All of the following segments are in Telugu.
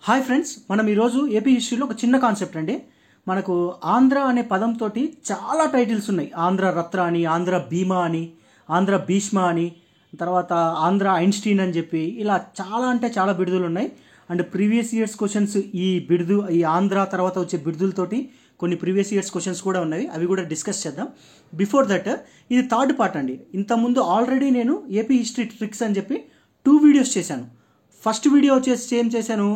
హాయ్ ఫ్రెండ్స్, మనం ఈరోజు ఏపీ హిస్టరీలో ఒక చిన్న కాన్సెప్ట్ అండి. మనకు ఆంధ్ర అనే పదంతో చాలా టైటిల్స్ ఉన్నాయి. ఆంధ్ర రత్న అని, ఆంధ్ర భీమా అని, ఆంధ్ర భీష్మ అని, తర్వాత ఆంధ్ర ఐన్స్టీన్ అని చెప్పి ఇలా చాలా అంటే చాలా బిరుదులు ఉన్నాయి. అండ్ ప్రీవియస్ ఇయర్స్ క్వశ్చన్స్ ఈ ఆంధ్ర తర్వాత వచ్చే బిరుదులతోటి కొన్ని ప్రీవియస్ ఇయర్స్ క్వశ్చన్స్ కూడా ఉన్నాయి. అవి కూడా డిస్కస్ చేద్దాం. బిఫోర్ దట్ ఇది థర్డ్ పార్ట్ అండి. ఇంతకుముందు ఆల్రెడీ నేను ఏపీ హిస్టరీ ట్రిక్స్ అని చెప్పి 2 వీడియోస్ చేశాను. ఫస్ట్ వీడియో వచ్చేసి ఏం చేశాను,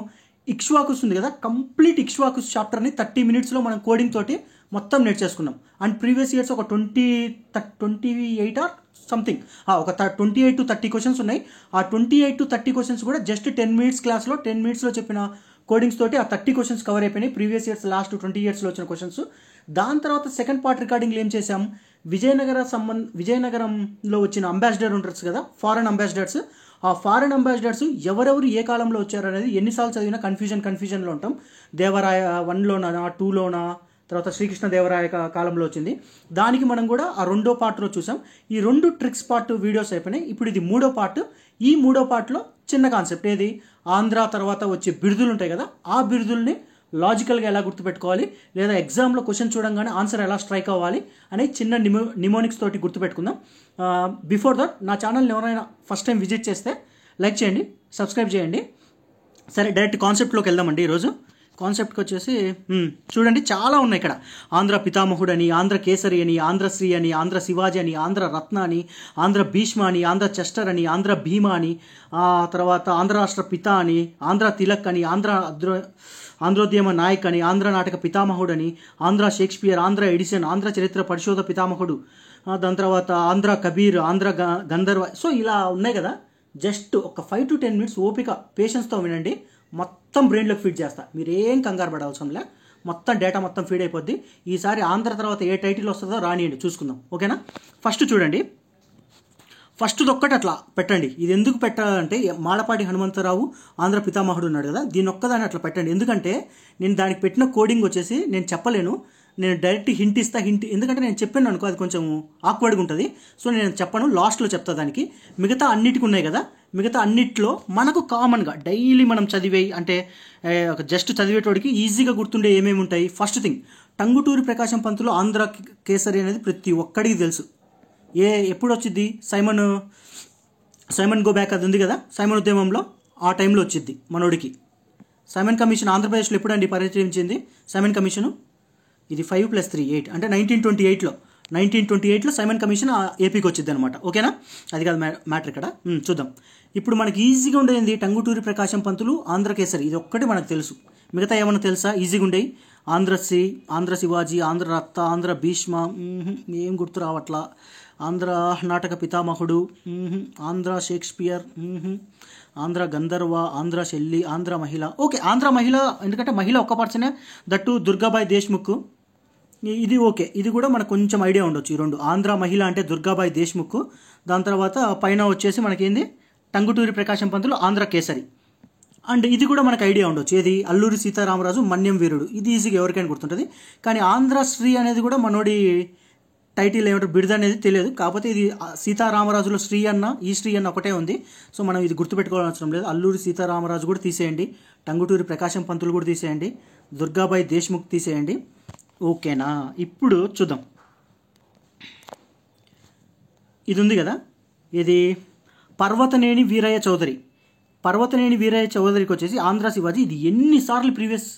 ఇక్ష్వాకుస్ ఉంది కదా, కంప్లీట్ ఇక్ష్వాకుస్ చాప్టర్ని 30 మినిట్స్లో మనం కోడింగ్ తోటి మొత్తం నేర్చేసుకున్నాం. అండ్ ప్రీవియస్ ఇయర్స్ ఒక 28 ఆర్ సంథింగ్ ఒక 28 to 30 క్వశ్చన్స్ ఉన్నాయి. ఆ 28 to 30 క్వశ్చన్స్ కూడా జస్ట్ 10 మినిట్స్ క్లాస్లో 10 మినిట్స్లో చెప్పిన కోడింగ్స్ తోటి ఆ 30 క్వశ్చన్స్ కవర్ అయిపోయినాయి. ప్రీవియస్ ఇయర్స్ లాస్ట్ 20 ఇయర్స్లో వచ్చిన క్వశ్చన్స్. దాని తర్వాత సెకండ్ పార్ట్ రికార్డింగ్లో ఏం చేసాం, విజయనగరంలో వచ్చిన అంబాసిడర్ ఉంటారు కదా, ఫారెన్ అంబాసిడర్స్. ఆ ఫారెన్ అంబాసిడర్స్ ఎవరెవరు ఏ కాలంలో వచ్చారు అనేది ఎన్నిసార్లు చదివినా కన్ఫ్యూజన్లో ఉంటాం. దేవరాయ 1లోనా 2లోనా, తర్వాత శ్రీకృష్ణ దేవరాయ కాలంలో వచ్చింది. దానికి మనం కూడా ఆ రెండో పార్ట్లో చూసాం. ఈ 2 ట్రిక్స్ పార్ట్ వీడియోస్ అయిపోయినాయి. ఇప్పుడు ఇది మూడో పార్ట్. ఈ మూడో పార్ట్లో చిన్న కాన్సెప్ట్ ఏది, ఆంధ్ర తర్వాత వచ్చే బిరుదులు ఉంటాయి కదా, ఆ బిరుదుల్ని లాజికల్గా ఎలా గుర్తుపెట్టుకోవాలి, లేదా ఎగ్జామ్లో క్వశ్చన్ చూడంగానే ఆన్సర్ ఎలా స్ట్రైక్ అవ్వాలి అనే చిన్న నిమోనిక్స్ తోటి గుర్తుపెట్టుకుందాం. బిఫోర్ దట్ నా ఛానల్ని ఎవరైనా ఫస్ట్ టైం విజిట్ చేస్తే లైక్ చేయండి, సబ్స్క్రైబ్ చేయండి. సరే, డైరెక్ట్ కాన్సెప్ట్లోకి వెళ్దామండి. ఈరోజు కాన్సెప్ట్కి వచ్చేసి చూడండి, చాలా ఉన్నాయి ఇక్కడ. ఆంధ్ర పితామహుడు అని, ఆంధ్ర కేసరి అని, ఆంధ్రశ్రీ అని, ఆంధ్ర శివాజీ అని, ఆంధ్ర రత్న అని, ఆంధ్ర భీష్మ అని, ఆంధ్ర చెస్టర్ అని, ఆంధ్ర భీమా అని, తర్వాత ఆంధ్ర రాష్ట్ర పిత అని, ఆంధ్ర తిలక్ అని, ఆంధ్రోద్యమ నాయక్ అని, ఆంధ్ర నాటక పితామహుడు అని, ఆంధ్ర షేక్స్పియర్, ఆంధ్ర ఎడిసన్, ఆంధ్ర చరిత్ర పరిశోధ పితామహుడు, దాని తర్వాత ఆంధ్ర కబీర్, ఆంధ్ర గంధర్వ. సో ఇలా ఉన్నాయి కదా. జస్ట్ ఒక 5 to 10 మినిట్స్ ఓపిక పేషెన్స్తో వినండి. మొత్తం బ్రెయిన్లోకి ఫీడ్ చేస్తా, మీరేం కంగారు పడాల్సిందిలే. మొత్తం డేటా మొత్తం ఫీడ్ అయిపోద్ది. ఈసారి ఆంధ్ర తర్వాత ఏ టైటిల్ వస్తుందో రానియండి, చూసుకుందాం. ఓకేనా? ఫస్ట్ చూడండి, ఫస్ట్ ఒక్కటి అట్లా పెట్టండి. ఇది ఎందుకు పెట్టాలంటే, మాలపాటి హనుమంతరావు ఆంధ్ర పితామహుడు ఉన్నాడు కదా, దీని ఒక్కదాన్ని అట్లా పెట్టండి. ఎందుకంటే నేను దానికి పెట్టిన కోడింగ్ వచ్చేసి నేను చెప్పలేను, నేను డైరెక్ట్ హింట్ ఇస్తా. ఎందుకంటే నేను చెప్పాను అనుకో అది కొంచెం ఆక్వర్డ్గా ఉంటుంది. సో నేను చెప్పను, లాస్ట్లో చెప్తా. దానికి మిగతా అన్నిటికి ఉన్నాయి కదా, మిగతా అన్నిట్లో మనకు కామన్గా డైలీ మనం చదివే, అంటే జస్ట్ చదివేటోడికి ఈజీగా గుర్తుండే ఏమేమి ఉంటాయి. ఫస్ట్ థింగ్, టంగుటూరి ప్రకాశం పంతులు ఆంధ్ర కేసరి అనేది ప్రతి ఒక్కడికి తెలుసు. ఎప్పుడు వచ్చింది, సైమన్ గో బ్యాక్ అది ఉంది కదా, సైమన్ ఉద్యమంలో ఆ టైంలో వచ్చింది మనోడికి. సైమన్ కమిషన్ ఆంధ్రప్రదేశ్లో ఎప్పుడండి పరిచయించింది సైమన్ కమిషను? ఇది 5 + 3 8, అంటే 1928లో సైమన్ కమిషన్ ఏపీకి వచ్చింది అనమాట. ఓకేనా? అది కాదు మ్యాటర్ ఇక్కడ. చూద్దాం. ఇప్పుడు మనకి ఈజీగా ఉండేది టంగుటూరి ప్రకాశం పంతులు ఆంధ్ర కేసరి, ఇది ఒక్కటి మనకు తెలుసు. మిగతా ఏమన్నా తెలుసా ఈజీగా ఉండేవి? ఆంధ్రశ్రీ, ఆంధ్ర శివాజీ, ఆంధ్ర రత్త, ఆంధ్ర భీష్మ, ఏం గుర్తు రావట్లా. ఆంధ్ర నాటక పితామహుడు, ఆంధ్ర షేక్స్పియర్, ఆంధ్ర గంధర్వ, ఆంధ్ర శెల్లి, ఆంధ్ర మహిళ. ఓకే, ఆంధ్ర మహిళ, ఎందుకంటే మహిళ ఒక్క పర్సనే, దట్టు దుర్గాబాయి దేశ్ముఖ్. ఇది ఓకే, ఇది కూడా మనకు కొంచెం ఐడియా ఉండొచ్చు. ఈ రెండు, ఆంధ్ర మహిళ అంటే దుర్గాబాయి దేశ్ముఖ్, దాని తర్వాత పైన వచ్చేసి మనకేంది టంగుటూరి ప్రకాశం పంతులు ఆంధ్ర కేసరి. అండ్ ఇది కూడా మనకు ఐడియా ఉండొచ్చు, ఏది అల్లూరి సీతారామరాజు మన్యం వీరుడు. ఇది ఈజీగా ఎవరికైనా గుర్తుంటుంది. కానీ ఆంధ్రశ్రీ అనేది కూడా మనోడి టైటిల్ ఏమంటారు, బిరుదు అనేది తెలియదు. కాకపోతే ఇది సీతారామరాజులో శ్రీ అన్న, ఈ శ్రీ అన్న ఒకటే ఉంది. సో మనం ఇది గుర్తుపెట్టుకోవాల్సిన లేదు. అల్లూరి సీతారామరాజు కూడా తీసేయండి, టంగుటూరి ప్రకాశం పంతులు కూడా తీసేయండి, దుర్గాబాయి దేశ్ముఖ్ తీసేయండి. ఓకేనా? ఇప్పుడు చూద్దాం. ఇది ఉంది కదా, ఇది పర్వతనేని వీరయ్య చౌదరికి వచ్చేసి ఆంధ్ర శివాజీ. ఇది ఎన్నిసార్లు ప్రీవియస్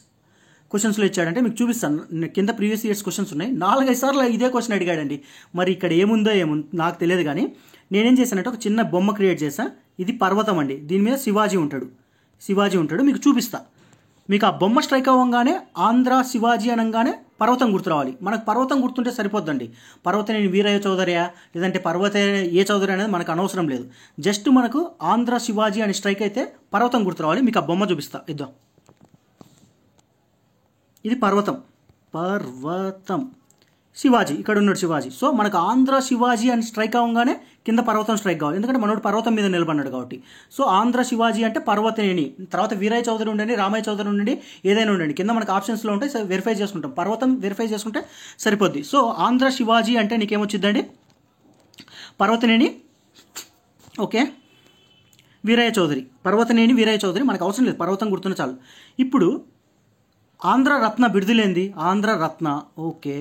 క్వశ్చన్స్లో ఇచ్చాడంటే మీకు చూపిస్తాను. కింద ప్రీవియస్ ఇయర్స్ క్వశ్చన్స్ ఉన్నాయి. 4-5 సార్లు ఇదే క్వశ్చన్ అడిగాడండి. మరి ఇక్కడ ఏముందో నాకు తెలియదు. కానీ నేనేం చేశానంటే ఒక చిన్న బొమ్మ క్రియేట్ చేశాను. ఇది పర్వతం అండి, దీని మీద శివాజీ ఉంటాడు. మీకు చూపిస్తా. మీకు ఆ బొమ్మ స్ట్రైక్ అవ్వగానే ఆంధ్ర శివాజీ అనగానే పర్వతం గుర్తు రావాలి. మనకు పర్వతం గుర్తుంటే సరిపోద్దండి. పర్వతనేని వీరయ్య చౌదరియా, లేదంటే ఏ చౌదరి అనేది మనకు అనవసరం లేదు. జస్ట్ మనకు ఆంధ్ర శివాజీ అని స్ట్రైక్ అయితే పర్వతం గుర్తు రావాలి. మీకు ఆ బొమ్మ చూపిస్తా, ఇద్దాం. ఇది పర్వతం శివాజీ, ఇక్కడ ఉన్నాడు శివాజీ. సో మనకు ఆంధ్ర శివాజీ అని స్ట్రైక్ అవ్వగానే కింద పర్వతం స్ట్రైక్ కావాలి, ఎందుకంటే మనోడు పర్వతం మీద నిలబడినాడు కాబట్టి. సో ఆంధ్ర శివాజీ అంటే పర్వతనేని, తర్వాత వీరయ్య చౌదరి ఉండండి, రామయ్య చౌదరి ఉండండి, ఏదైనా ఉండండి, కింద మనకు ఆప్షన్స్లో ఉంటాయి. వెరిఫై చేసుకుంటాం, పర్వతం వెరిఫై చేసుకుంటే సరిపోద్ది. సో ఆంధ్ర శివాజీ అంటే నీకేమొచ్చిందండి, పర్వతనేని. ఓకే, వీరయ్య చౌదరి, పర్వతనేని వీరయ్య చౌదరి. మనకు అవసరం లేదు, పర్వతం గుర్తున్న చాలు. ఇప్పుడు ఆంధ్ర రత్న బిడుదలైంది, ఆంధ్ర రత్న. ఓకే,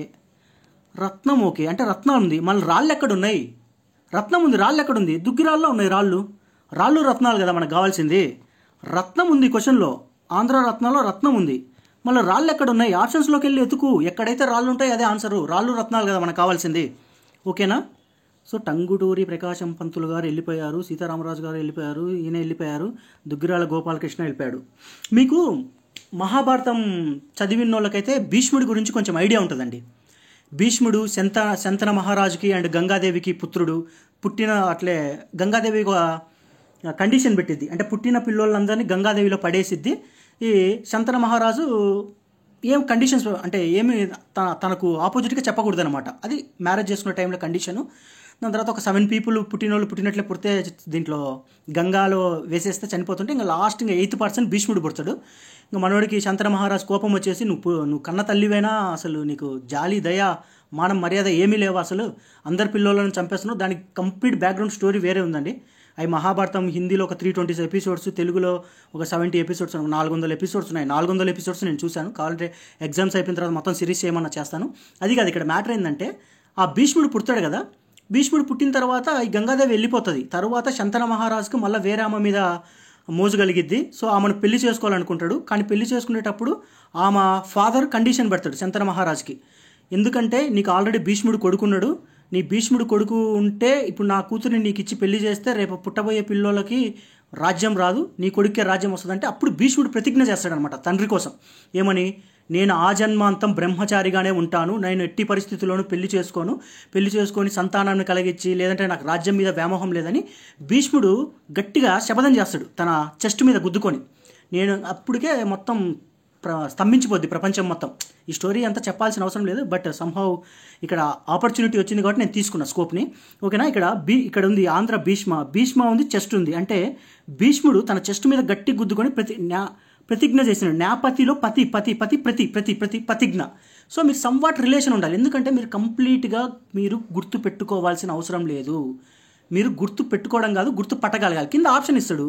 రత్నం ఓకే, అంటే రత్నం ఉంది. మళ్ళీ రాళ్ళు ఎక్కడున్నాయి? రత్నం ఉంది, రాళ్ళు ఎక్కడుంది? దుగ్గిరాల్లో ఉన్నాయి రాళ్ళు. రాళ్ళు రత్నాలు కదా మనకు కావాల్సింది. రత్నం ఉంది క్వశ్చన్లో, ఆంధ్ర రత్నాల్లో రత్నం ఉంది. మళ్ళీ రాళ్ళు ఎక్కడున్నాయి? ఆప్షన్స్లోకి వెళ్ళి ఎతుకు, ఎక్కడైతే రాళ్ళు ఉంటాయి అదే ఆన్సరు. రాళ్ళు రత్నాలు కదా మనకు కావాల్సింది. ఓకేనా? సో టంగుటూరి ప్రకాశం పంతులు గారు వెళ్ళిపోయారు, సీతారామరాజు గారు వెళ్ళిపోయారు, ఈయన వెళ్ళిపోయారు, దుగ్గిరాల గోపాలకృష్ణ వెళ్ళిపోయాడు. మీకు మహాభారతం చదివిన వాళ్ళకైతే భీష్ముడి గురించి కొంచెం ఐడియా ఉంటుందండి. భీష్ముడు శంతన మహారాజుకి అండ్ గంగాదేవికి పుత్రుడు. పుట్టిన అట్లే గంగాదేవి ఒక కండిషన్ పెట్టిద్ది, అంటే పుట్టిన పిల్లోళ్ళందరినీ గంగాదేవిలో పడేసిద్ది. ఈ శంతన మహారాజు ఏం కండిషన్స్ అంటే ఏమి తనకు ఆపోజిట్గా చెప్పకూడదు అనమాట. అది మ్యారేజ్ చేసుకునే టైంలో కండిషను. దాని తర్వాత ఒక 7 పీపుల్ పుట్టినట్లే పుడితే దీంట్లో గంగాలో వేసేస్తే చనిపోతుంటే ఇంకా లాస్ట్ ఇంకా 8th పర్సన్ భీష్ముడు పుడతాడు. ఇంకా మనోడికి శంతన మహారాజు కోపం వచ్చేసి, నువ్వు కన్న తల్లివైనా అసలు నీకు జాలి దయ మానం మర్యాద ఏమీ లేవు, అసలు అందరి పిల్లలను చంపేస్తున్నావు. దానికి కంప్లీట్ బ్యాక్గ్రౌండ్ స్టోరీ వేరే ఉందండి. అవి మహాభారతం హిందీలో ఒక 320 ఎపిసోడ్స్, తెలుగులో ఒక 70 ఎపిసోడ్స్, 400 ఎపిసోడ్స్ ఉన్నాయి. 400 ఎపిసోడ్స్ నేను చూశాను. కావాలంటే ఎగ్జామ్స్ అయిపోయిన తర్వాత మొత్తం సిరీస్ ఏమన్నా చేస్తాను. అది కాదు ఇక్కడ మ్యాటర్ ఏంటంటే, ఆ భీష్ముడు పుడతాడు కదా, భీష్ముడు పుట్టిన తర్వాత ఈ గంగాదేవి వెళ్ళిపోతుంది. తర్వాత శంతన మహారాజుకు మళ్ళీ వేరే ఆమె మీద మోజు కలిగిద్ది. సో ఆమెను పెళ్లి చేసుకోవాలనుకుంటాడు. కానీ పెళ్లి చేసుకునేటప్పుడు ఆమె ఫాదర్ కండిషన్ పెడతాడు శంతన మహారాజుకి. ఎందుకంటే నీకు ఆల్రెడీ భీష్ముడు కొడుకున్నాడు, నీ భీష్ముడు కొడుకు ఉంటే ఇప్పుడు నా కూతురిని నీకు ఇచ్చి పెళ్లి చేస్తే రేపు పుట్టబోయే పిల్లోళ్ళకి రాజ్యం రాదు, నీ కొడుకే రాజ్యం వస్తుందంటే అప్పుడు భీష్ముడు ప్రతిజ్ఞ చేస్తాడనమాట తండ్రి కోసం. ఏమని? నేను ఆ జన్మాంతం బ్రహ్మచారిగానే ఉంటాను, నేను ఎట్టి పరిస్థితుల్లోనూ పెళ్లి చేసుకొని సంతానాన్ని కలిగించి లేదంటే నాకు రాజ్యం మీద వ్యామోహం లేదని భీష్ముడు గట్టిగా శపథం చేస్తాడు తన చెస్ట్ మీద గుద్దుకొని. నేను అప్పటికే మొత్తం స్తంభించిపోద్ది ప్రపంచం మొత్తం. ఈ స్టోరీ అంతా చెప్పాల్సిన అవసరం లేదు, బట్ సంహౌ ఇక్కడ ఆపర్చునిటీ వచ్చింది కాబట్టి నేను తీసుకున్న స్కోప్ని. ఓకేనా? ఇక్కడ ఉంది ఆంధ్ర భీష్మ ఉంది, చెస్ట్ ఉంది. అంటే భీష్ముడు తన చెస్ట్ మీద గట్టి గుద్దుకొని ప్రతిజ్ఞ చేసినాడు. న్యాపతిలో ప్రతిజ్ఞ. సో మీరు సమ్వాట్ రిలేషన్ ఉండాలి. ఎందుకంటే మీరు కంప్లీట్గా మీరు గుర్తు పెట్టుకోవాల్సిన అవసరం లేదు. మీరు గుర్తు పెట్టుకోవడం కాదు, గుర్తు పట్టగలగాలి. కింద ఆప్షన్ ఇస్తాడు,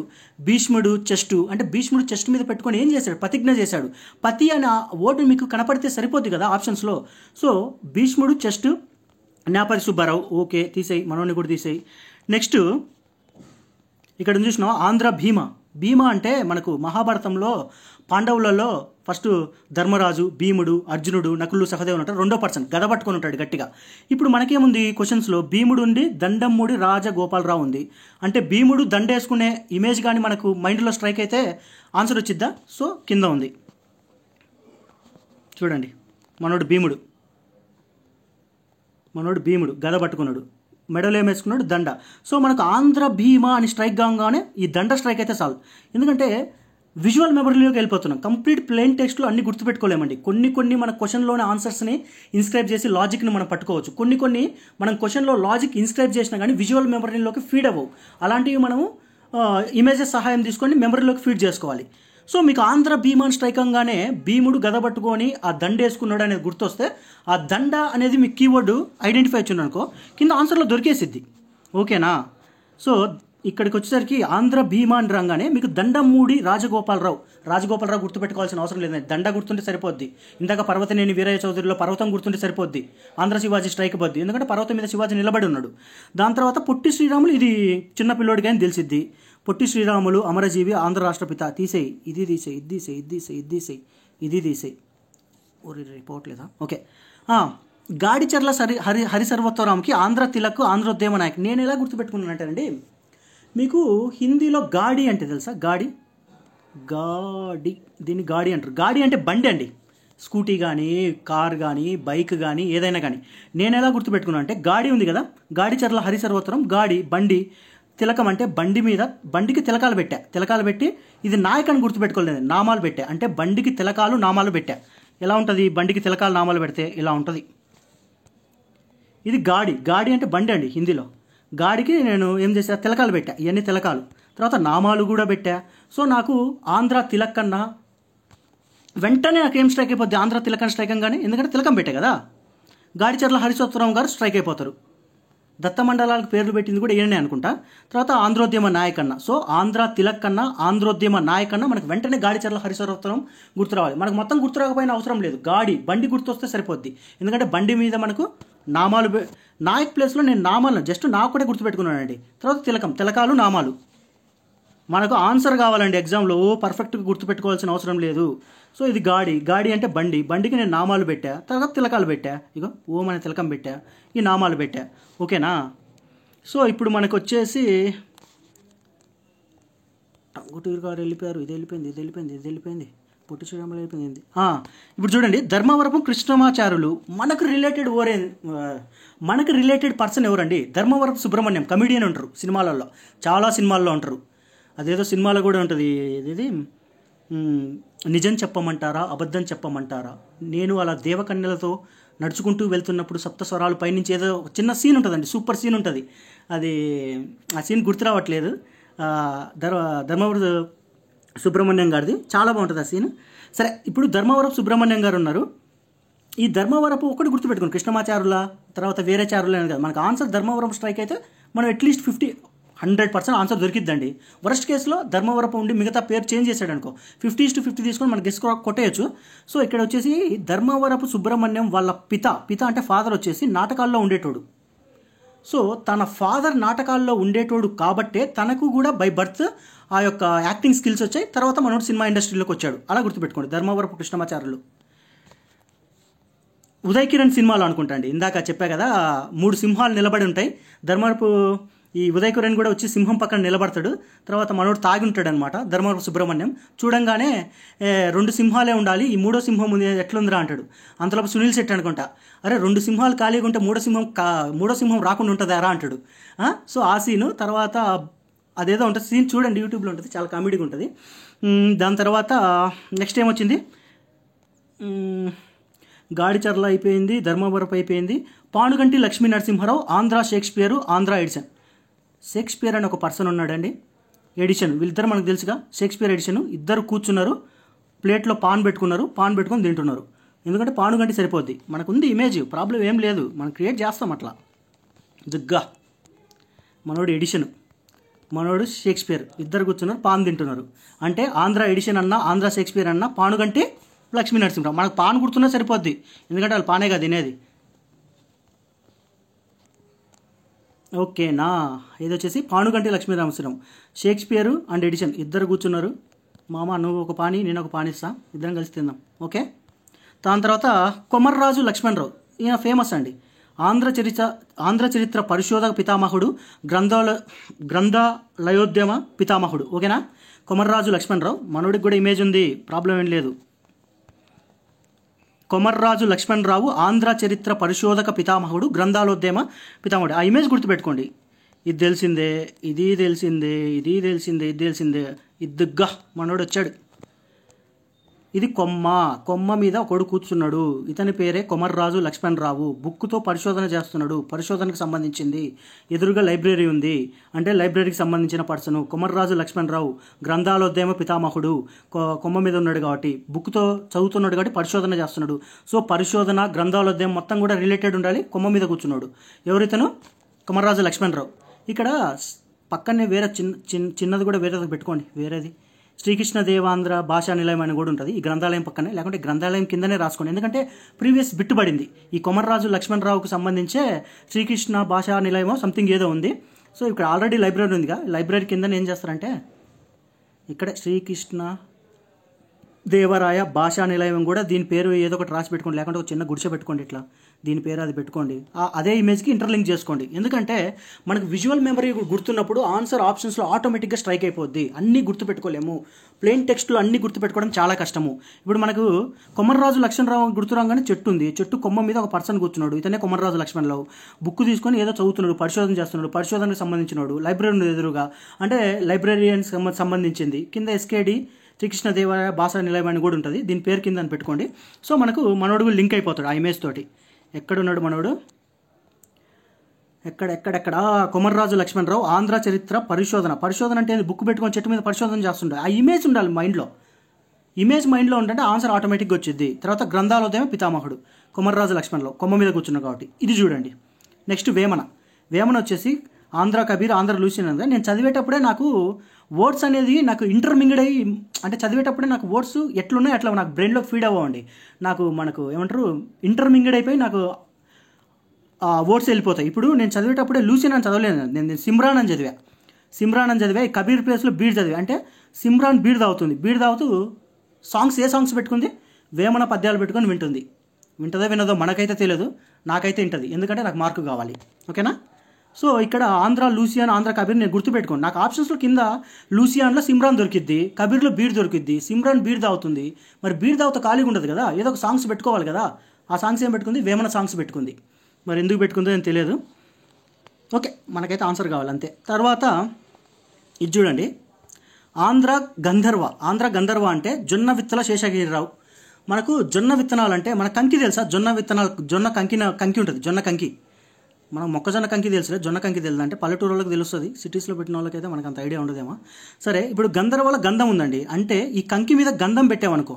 భీష్ముడు చెస్టు అంటే భీష్ముడు చెస్ట్ మీద పెట్టుకొని ఏం చేశాడు? ప్రతిజ్ఞ చేశాడు. పతి అనే ఓటు మీకు కనపడితే సరిపోద్ది కదా ఆప్షన్స్లో. సో భీష్ముడు చెస్టు, న్యాపతి సుబ్బారావు ఓకే తీసేయి, మనోని కూడా తీసేయి. నెక్స్ట్ ఇక్కడ చూసినా ఆంధ్ర భీమ అంటే మనకు మహాభారతంలో పాండవులలో ఫస్ట్ ధర్మరాజు, భీముడు, అర్జునుడు, నకులు, సహదేవుడు ఉంటారు. 2వ పర్సన్ గద పట్టుకొని ఉంటాడు గట్టిగా. ఇప్పుడు మనకేముంది క్వశ్చన్స్లో? భీముడు ఉంది, దండమ్మూడి రాజగోపాలరావు ఉంది. అంటే భీముడు దండేసుకునే ఇమేజ్ కానీ మనకు మైండ్లో స్ట్రైక్ అయితే ఆన్సర్ వచ్చిద్దా? సో కింద ఉంది చూడండి, మనోడు భీముడు గద పట్టుకున్నాడు, మెడలో ఏమేసుకున్నాడు? దండ. సో మనకు ఆంధ్ర భీమ అని స్ట్రైక్ కాగానే ఈ దండ స్ట్రైక్ అయితే చాలు. ఎందుకంటే విజువల్ మెమరీలోకి వెళ్ళిపోతున్నాం. కంప్లీట్ ప్లెయిన్ టెక్స్ట్లో అన్ని గుర్తుపెట్టుకోలేమండి. కొన్ని మన క్వశ్చన్లోని ఆన్సర్స్ని ఇన్స్క్రైబ్ చేసి లాజిక్ని మనం పట్టుకోవచ్చు. కొన్ని మనం క్వశ్చన్లో లాజిక్ ఇన్స్క్రైబ్ చేసినా కానీ విజువల్ మెమరీలోకి ఫీడ్ అవ్వవు. అలాంటివి మనము ఇమేజెస్ సహాయం తీసుకొని మెమరీలోకి ఫీడ్ చేసుకోవాలి. సో మీకు ఆంధ్ర భీమాన్ స్ట్రైక్ అనగానే భీముడు గద పట్టుకొని ఆ దండ వేసుకున్నాడు అనేది గుర్తొస్తే ఆ దండ అనేది మీకు కీవర్డ్ ఐడెంటిఫై అనుకో కింద ఆన్సర్లో దొరికేసిద్ది. ఓకేనా? సో ఇక్కడికి వచ్చేసరికి ఆంధ్ర భీమాన్ రంగానే మీకు దండమూడి రాజగోపాలరావు గుర్తుపెట్టుకోవాల్సిన అవసరం లేదండి. దండ గుర్తుంటే సరిపోద్ది. ఇందాక పర్వతనేని వీరయ్య చౌదరిలో పర్వతం గుర్తుంటే సరిపోద్ది. ఆంధ్ర శివాజీ స్ట్రైక్ పోద్ది, ఎందుకంటే పర్వతం మీద శివాజీ నిలబడి ఉన్నాడు. దాని తర్వాత పొట్టి శ్రీరాములు, ఇది చిన్న పిల్లోడికి అని తెలిసిద్ది. పొట్టి శ్రీరాములు అమరజీవి, ఆంధ్ర రాష్ట్రపిత. తీసేయి, ఇది తీసేయి. ఓరి రిపోర్ట్లేదా? ఓకే. గాడిచర్ల హరిసర్వోత్తరాంకి ఆంధ్ర తిలక్, ఆంధ్రోద్యమ నాయక్. నేను ఎలా గుర్తుపెట్టుకున్నానంటేనండి, మీకు హిందీలో గాడి అంటే తెలుసా? గాడి దీన్ని గాడి అంటారు. గాడి అంటే బండి అండి. స్కూటీ కానీ, కార్ కానీ, బైక్ కానీ, ఏదైనా కానీ. నేను ఎలా గుర్తుపెట్టుకున్నాను అంటే, గాడి ఉంది కదా, గాడిచర్ల హరిసర్వోత్తరం, గాడి బండి, తిలకం అంటే బండి మీద, బండికి తిలకాలు పెట్టి ఇది నాయకని గుర్తుపెట్టుకోలేదు, నామాలు పెట్టా. అంటే బండికి తిలకాలు నామాలు పెట్టా. ఎలా ఉంటుంది? బండికి తిలకాలు నామాలు పెడితే ఇలా ఉంటుంది. ఇది గాడి అంటే బండి అండి హిందీలో. గాడికి నేను ఏం చేసా? తిలకాలు పెట్టా. ఇవన్నీ తిలకాలు, తర్వాత నామాలు కూడా పెట్టా. సో నాకు ఆంధ్ర తిలక్ కన్నా వెంటనే నాకు ఏం స్ట్రైక్ అయిపోద్ది? ఆంధ్ర తిలకన్ స్ట్రైక్ అనగానే, ఎందుకంటే తిలకం పెట్టే కదా. గాడిచర్ల హరిసోత్తరాం గారు స్ట్రైక్ అయిపోతారు. దత్తమండలాలకు పేర్లు పెట్టింది కూడా ఈయననే అనుకుంటా. తర్వాత ఆంధ్రోద్యమ నాయకన్న. సో ఆంధ్ర తిలక్ కన్నా ఆంధ్రోద్యమ నాయకన్న మనకు వెంటనే గాడిచర్ల హరిశ్వరపురం గుర్తు రావాలి. మనకు మొత్తం గుర్తు రాకపోయినా అవసరం లేదు, బండి గుర్తు వస్తే సరిపోద్ది. ఎందుకంటే బండి మీద మనకు నామాలు, నాయక్ ప్లేస్లో నేను నామాలను జస్ట్ నాకు కూడా గుర్తుపెట్టుకున్నానండి. తర్వాత తిలకాలు నామాలు. మనకు ఆన్సర్ కావాలండి ఎగ్జామ్లో, పర్ఫెక్ట్గా గుర్తుపెట్టుకోవాల్సిన అవసరం లేదు. సో ఇది గాడి అంటే బండికి నేను నామాలు పెట్టా, తర్వాత తిలకాలు పెట్టా, ఇగో ఓం అనే తిలకం పెట్టా, ఈ నామాలు పెట్టా. ఓకేనా? సో ఇప్పుడు మనకు వచ్చేసి టంగుటూరు గారు వెళ్ళిపోయారు, ఇది వెళ్ళిపోయింది, పొట్టి శ్రీరాములు వెళ్ళిపోయింది. ఇప్పుడు చూడండి, ధర్మవరపు కృష్ణమాచారులు మనకు రిలేటెడ్ పర్సన్ ఎవరండి? ధర్మవరపు సుబ్రహ్మణ్యం, కమిడియన్ ఉంటారు సినిమాలలో, చాలా సినిమాల్లో ఉంటారు. అదేదో సినిమాలో కూడా ఉంటుంది, ఇది నిజం చెప్పమంటారా అబద్ధం చెప్పమంటారా, నేను అలా దేవకన్యలతో నడుచుకుంటూ వెళ్తున్నప్పుడు సప్త స్వరాలు పైనుంచి ఏదో చిన్న సీన్ ఉంటుందండి, సూపర్ సీన్ ఉంటుంది. అది ఆ సీన్ గుర్తు రావట్లేదు. ధర్మవరపు సుబ్రహ్మణ్యం గారిది చాలా బాగుంటుంది ఆ సీన్. సరే, ఇప్పుడు ధర్మవరపు సుబ్రహ్మణ్యం గారు ఉన్నారు. ఈ ధర్మవరపు ఒకటి గుర్తుపెట్టుకోండి, కృష్ణమాచారుల తర్వాత వేరే చారులు అని కదా. మనకు ఆన్సర్ ధర్మవరపు స్ట్రైక్ అయితే మనం అట్లీస్ట్ 100% ఆన్సర్ దొరికిద్దండి. వరస్ట్ కేసులో ధర్మవరపు ఉండి మిగతా పేరు చేంజ్ చేశాడు అనుకో, 50-50 తీసుకొని మనకు గెస్ కొట్టేయచ్చు. సో ఇక్కడ వచ్చేసి ధర్మవరపు సుబ్రహ్మణ్యం వాళ్ళ పిత అంటే ఫాదర్ వచ్చేసి నాటకాల్లో ఉండేటోడు. సో తన ఫాదర్ నాటకాల్లో ఉండేటోడు కాబట్టే తనకు కూడా బై బర్త్ ఆ యొక్క యాక్టింగ్ స్కిల్స్ వచ్చాయి. తర్వాత మనోడు సినిమా ఇండస్ట్రీలోకి వచ్చాడు. అలా గుర్తుపెట్టుకోండి. ధర్మవరపు కృష్ణమాచారులు. ఉదయ్ కిరణ్ సినిమాలో అనుకుంటా అండి, ఇందాక చెప్పా కదా 3 సింహాలు నిలబడి ఉంటాయి. ధర్మవరపు ఈ ఉదయ్ కిరణ్ కూడా వచ్చి సింహం పక్కన నిలబడతాడు. తర్వాత మనోడు తాగి ఉంటాడు అనమాట. ధర్మవరపు సుబ్రహ్మణ్యం చూడంగానే 2 సింహాలే ఉండాలి, ఈ 3వ సింహం ఉంది ఎట్లుందిరా అంటాడు. అంతలోపు సునీల్ శెట్టి అనుకుంటా, అరే 2 సింహాలు ఖాళీగా ఉంటే 3వ సింహం రాకుండా ఉంటుంది ఎరా అంటాడు. సో ఆ సీను తర్వాత అదేదో ఉంటుంది సీన్, చూడండి యూట్యూబ్లో ఉంటుంది, చాలా కామెడీగా ఉంటుంది. దాని తర్వాత నెక్స్ట్ ఏమొచ్చింది, గాడిచర్ల అయిపోయింది, ధర్మవరపు అయిపోయింది. Panuganti Lakshmi Narasimharao, Andhra Shakespeare, Andhra edition. Shakespeare అని ఒక పర్సన్ ఉన్నాడండి, ఎడిషన్. వీళ్ళిద్దరు మనకు తెలుసుగా, షేక్స్పియర్ ఎడిషన్. ఇద్దరు కూర్చున్నారు, ప్లేట్లో పాన్ పెట్టుకొని తింటున్నారు. ఎందుకంటే పానుగంటి సరిపోద్ది, మనకుంది ఇమేజ్, ప్రాబ్లం ఏం లేదు, మనం క్రియేట్ చేస్తాం అట్లా. దుగ్గా మనోడు ఎడిషన్, మనోడు షేక్స్పియర్, ఇద్దరు కూర్చున్నారు, పాన్ తింటున్నారు. అంటే ఆంధ్ర ఎడిషన్ అన్న, ఆంధ్ర షేక్స్పియర్ అన్న, పానుగంటి లక్ష్మీ నరసింహరావు. మనకు పాన్ గుర్తున్నా సరిపోద్ది, ఎందుకంటే వాళ్ళు పానేగా తినేది. ఓకేనా? ఇది వచ్చేసి Panuganti Lakshmi Narasimharao, Shakespeare and edition ఇద్దరు కూర్చున్నారు. మామ నువ్వు ఒక పాని నేను ఒక పాని ఇస్తా, ఇద్దరం కలిసి తిందాం. ఓకే. దాని తర్వాత కొమర్రాజు లక్ష్మణరావు, ఈయన ఫేమస్ అండి, ఆంధ్ర చరిత్ర పరిశోధక పితామహుడు, గ్రంథాలయోద్యమ పితామహుడు. ఓకేనా? కొమర్రాజు లక్ష్మణరావు, మనోడికి కూడా ఇమేజ్ ఉంది, ప్రాబ్లం ఏం లేదు. కొమర్రాజు లక్ష్మణరావు ఆంధ్ర చరిత్ర పరిశోధక పితామహుడు, గ్రంథాలోద్యమ పితామహుడు. ఆ ఇమేజ్ గుర్తుపెట్టుకోండి. ఇది తెలిసిందే, ఇది తెలిసిందే. ఇద్దుగ్గా మనోడు వచ్చాడు. ఇది కొమ్మ మీద ఒకడు కూర్చున్నాడు. ఇతని పేరే కొమర్రాజు లక్ష్మణరావు. బుక్తో పరిశోధన చేస్తున్నాడు, పరిశోధనకు సంబంధించింది. ఎదురుగా లైబ్రరీ ఉంది, అంటే లైబ్రరీకి సంబంధించిన పర్సను. కొమర్రాజు లక్ష్మణరావు గ్రంథాలోద్యమ పితామహుడు, కొమ్మ మీద ఉన్నాడు కాబట్టి, బుక్తో చదువుతున్నాడు కాబట్టి పరిశోధన చేస్తున్నాడు. సో పరిశోధన, గ్రంథాలోద్యమం మొత్తం కూడా రిలేటెడ్ ఉండాలి. కొమ్మ మీద కూర్చున్నాడు. ఎవరితను? కొమర్రాజు లక్ష్మణరావు. ఇక్కడ పక్కనే వేరే చిన్నది కూడా వేరేది పెట్టుకోండి, వేరేది శ్రీకృష్ణ దేవాంధ్ర భాషా నిలయం అని కూడా ఉంటుంది ఈ గ్రంథాలయం పక్కనే, లేకుంటే గ్రంథాలయం కిందనే రాసుకోండి. ఎందుకంటే ప్రీవియస్ బిట్టుబడింది, ఈ కొమర్రాజు లక్ష్మణరావుకు సంబంధించే శ్రీకృష్ణ భాషా నిలయమో సంథింగ్ ఏదో ఉంది. సో ఇక్కడ ఆల్రెడీ లైబ్రరీ ఉందిగా, లైబ్రరీ కిందనే ఏం చేస్తారంటే ఇక్కడ శ్రీకృష్ణ దేవరాయ భాషా నిలయం కూడా దీని పేరు ఏదో ఒకటి రాసి పెట్టుకోండి, లేకుంటే ఒక చిన్న గుడిసె పెట్టుకోండి, ఇట్లా దీని పేరు అది పెట్టుకోండి. అదే ఇమేజ్కి ఇంటర్లింక్ చేసుకోండి. ఎందుకంటే మనకు విజువల్ మెమరీ గుర్తున్నప్పుడు ఆన్సర్ ఆప్షన్స్లో ఆటోమేటిక్గా స్ట్రైక్ అయిపోద్ది. అన్నీ గుర్తుపెట్టుకోలేము, ప్లెయిన్ టెక్స్ట్లో అన్నీ గుర్తుపెట్టుకోవడం చాలా కష్టము. ఇప్పుడు మనకు కొమర్రాజు లక్ష్మణరావు గుర్తురాగానే చెట్టు ఉంది, చెట్టు కొమ్మ మీద ఒక పర్సన్ కూర్చున్నాడు, ఇతనే కొమర్రాజు లక్ష్మణరావు. బుక్ తీసుకొని ఏదో చదువుతున్నాడు, పరిశోధన చేస్తున్నాడు, పరిశోధనకు సంబంధించినాడు. లైబ్రరీ ఉంది ఎదురుగా, అంటే లైబ్రరీయన్స్ సంబంధించింది. కింద ఎస్కేడి శ్రీకృష్ణ దేవరాయ భాషా నిలయం అని కూడా ఉంటుంది, దీని పేరు కింద అని పెట్టుకోండి. సో మనకు మనోడు లింక్ అయిపోతాడు ఆ ఇమేజ్ తోటి. ఎక్కడున్నాడు మనోడు? ఎక్కడ కొమర్రాజు లక్ష్మణరావు ఆంధ్ర చరిత్ర పరిశోధన అంటే బుక్ పెట్టుకొని చెట్టు మీద పరిశోధన చేస్తుంటాడు. ఆ ఇమేజ్ ఉండాలి మైండ్లో. ఇమేజ్ మైండ్లో ఉంటే ఆన్సర్ ఆటోమేటిక్గా వచ్చింది. తర్వాత గ్రంథాలోద్యమ పితామహుడు కొమర్రాజు లక్ష్మణరావు, కొమ్మ మీద కూర్చున్నాడు కాబట్టి. ఇది చూడండి. నెక్స్ట్ వేమన వచ్చేసి ఆంధ్ర కబీర్, ఆంధ్ర లూసియన్ ఉంది. నేను చదివేటప్పుడే నాకు వర్డ్స్ అనేది నాకు ఇంటర్మింగ్డ్ అయ్యి, అంటే చదివేటప్పుడే నాకు వర్డ్స్ ఎట్లున్నాయి అట్లా నాకు బ్రెయిన్లోకి ఫీడ్ అవ్వండి. మనకు ఏమంటారు ఇంటర్మింగ్డ్ అయిపోయి నాకు వర్డ్స్ వెళ్ళిపోతాయి. ఇప్పుడు నేను చదివేటప్పుడే లూసియన్ అని చదవలేదు, నేను సిమ్రాన్ అని చదివా. ఈ కబీర్ ప్లేస్లో బీడ్ చదివా. అంటే సిమ్రాన్ బీడ్ తాగుతూ సాంగ్స్, ఏ సాంగ్స్ పెట్టుకుంది, వేమన పద్యాలు పెట్టుకొని వింటుందో వినదో మనకైతే తెలియదు, నాకైతే వింటుంది, ఎందుకంటే నాకు మార్కు కావాలి. ఓకేనా? సో ఇక్కడ ఆంధ్ర లూసియాన్, ఆంధ్ర కబీర్ నేను గుర్తుపెట్టుకోండి. నాకు ఆప్షన్స్లో కింద లూసియాన్లో సిమ్రాన్ దొరికిద్ది, కబీర్లో బీడ్ దొరికిద్ది. సిమ్రాన్ బీడ్ తాగుతుంది, మరి బీడ్ తాగుతా ఖాళీగా ఉండదు కదా, ఏదో ఒక సాంగ్స్ పెట్టుకోవాలి కదా. ఆ సాంగ్స్ ఏం పెట్టుకుంది, వేమన సాంగ్స్ పెట్టుకుంది. మరి ఎందుకు పెట్టుకుందో అని తెలియదు. ఓకే, మనకైతే ఆన్సర్ కావాలి అంతే. తర్వాత ఇది చూడండి, ఆంధ్ర గంధర్వ అంటే జొన్న విత్తల శేషగిరిరావు. మనకు జొన్న విత్తనాలు అంటే మన కంకి తెలుసా, జొన్న కంకి ఉంటుంది, జొన్న కంకి. మనం మొక్కజొన్న కంకి తెలుసులే, జొన్న కంకి తెలుసు. అంటే పల్లెటూరు వాళ్ళకి తెలుస్తుంది, సిటీస్లో పెట్టిన వాళ్ళకైతే మనకు అంత ఐడియా ఉండదేమో. సరే, ఇప్పుడు గంధర్వలో గంధం ఉందండి. అంటే ఈ కంకి మీద గంధం పెట్టామనుకో,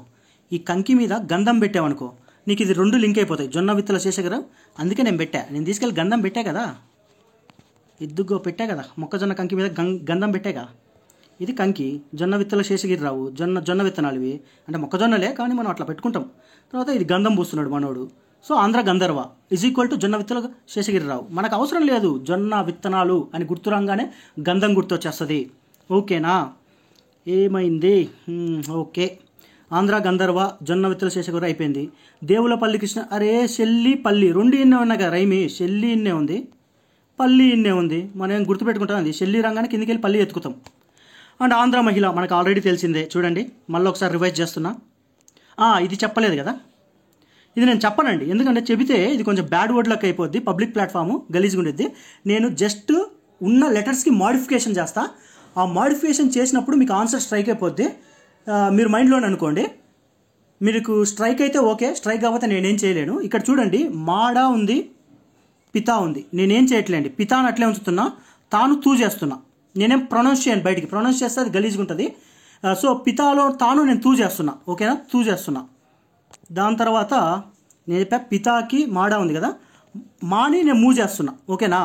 నీకు ఇది 2 లింక్ అయిపోతాయి, జొన్న విత్తల శేషగిరిరావు. అందుకే నేను తీసుకెళ్ళి గంధం పెట్టా కదా, మొక్కజొన్న కంకి మీద గంధం పెట్టాగా. ఇది కంకి, జొన్న విత్తల శేషగిరిరావు, జొన్న విత్తనాలు ఇవి. అంటే మొక్కజొన్నలే కానీ మనం అట్లా పెట్టుకుంటాం. తర్వాత ఇది గంధం పూస్తున్నాడు మనోడు. సో ఆంధ్ర గంధర్వ = జొన్న విత్తల శేషగిరిరావు. మనకు అవసరం లేదు జొన్న విత్తనాలు అని గుర్తురాగానే గంధం గుర్తొచ్చేస్తుంది. ఓకేనా? ఏమైంది? ఓకే, ఆంధ్ర గంధర్వ, జొన్న విత్తల శేషగిరిరావు అయిపోయింది. దేవులపల్లి కృష్ణ, అరే షెల్లి పల్లి 2 ఇన్నే ఉన్నాయి కదా రైమి, షెల్లి ఇన్నే ఉంది, పల్లి ఇన్నే ఉంది. మనం ఏం గుర్తుపెట్టుకుంటాం, అది షెల్లి రంగానే కిందికి వెళ్ళి పల్లి ఎత్తుకుతాం. అండ్ ఆంధ్ర మహిళ మనకు ఆల్రెడీ తెలిసిందే. చూడండి, మళ్ళీ ఒకసారి రివైజ్ చేస్తున్నా. ఇది చెప్పలేదు కదా, ఇది నేను చెప్పనండి, ఎందుకంటే చెబితే ఇది కొంచెం బ్యాడ్ వర్డ్ లెక్క అయిపోద్ది, పబ్లిక్ ప్లాట్ఫామ్ గలీజ్గా ఉండేది. నేను జస్ట్ ఉన్న లెటర్స్కి మాడిఫికేషన్ చేస్తా. ఆ మాడిఫికేషన్ చేసినప్పుడు మీకు ఆన్సర్ స్ట్రైక్ అయిపోద్ది. మీరు మైండ్లోనే అనుకోండి. మీకు స్ట్రైక్ అయితే ఓకే, స్ట్రైక్ కాకపోతే నేనేం చేయలేను. ఇక్కడ చూడండి, మాడా ఉంది, పితా ఉంది. నేనేం చేయట్లేండి, పితాను అట్లే ఉంచుతున్నా, తాను తూ చేస్తున్నా. నేనేం ప్రొనౌన్స్ చేయను, బయటికి ప్రొనౌన్స్ చేస్తే అది గలీజ్గా ఉంటుంది. సో పితాలో తాను నేను తూ చేస్తున్నా. ఓకేనా? తూ చేస్తున్నా. దాని తర్వాత నేను చెప్పా పితాకి మాడా ఉంది కదా, మాని నేను మూవ్ చేస్తున్నా. ఓకేనా?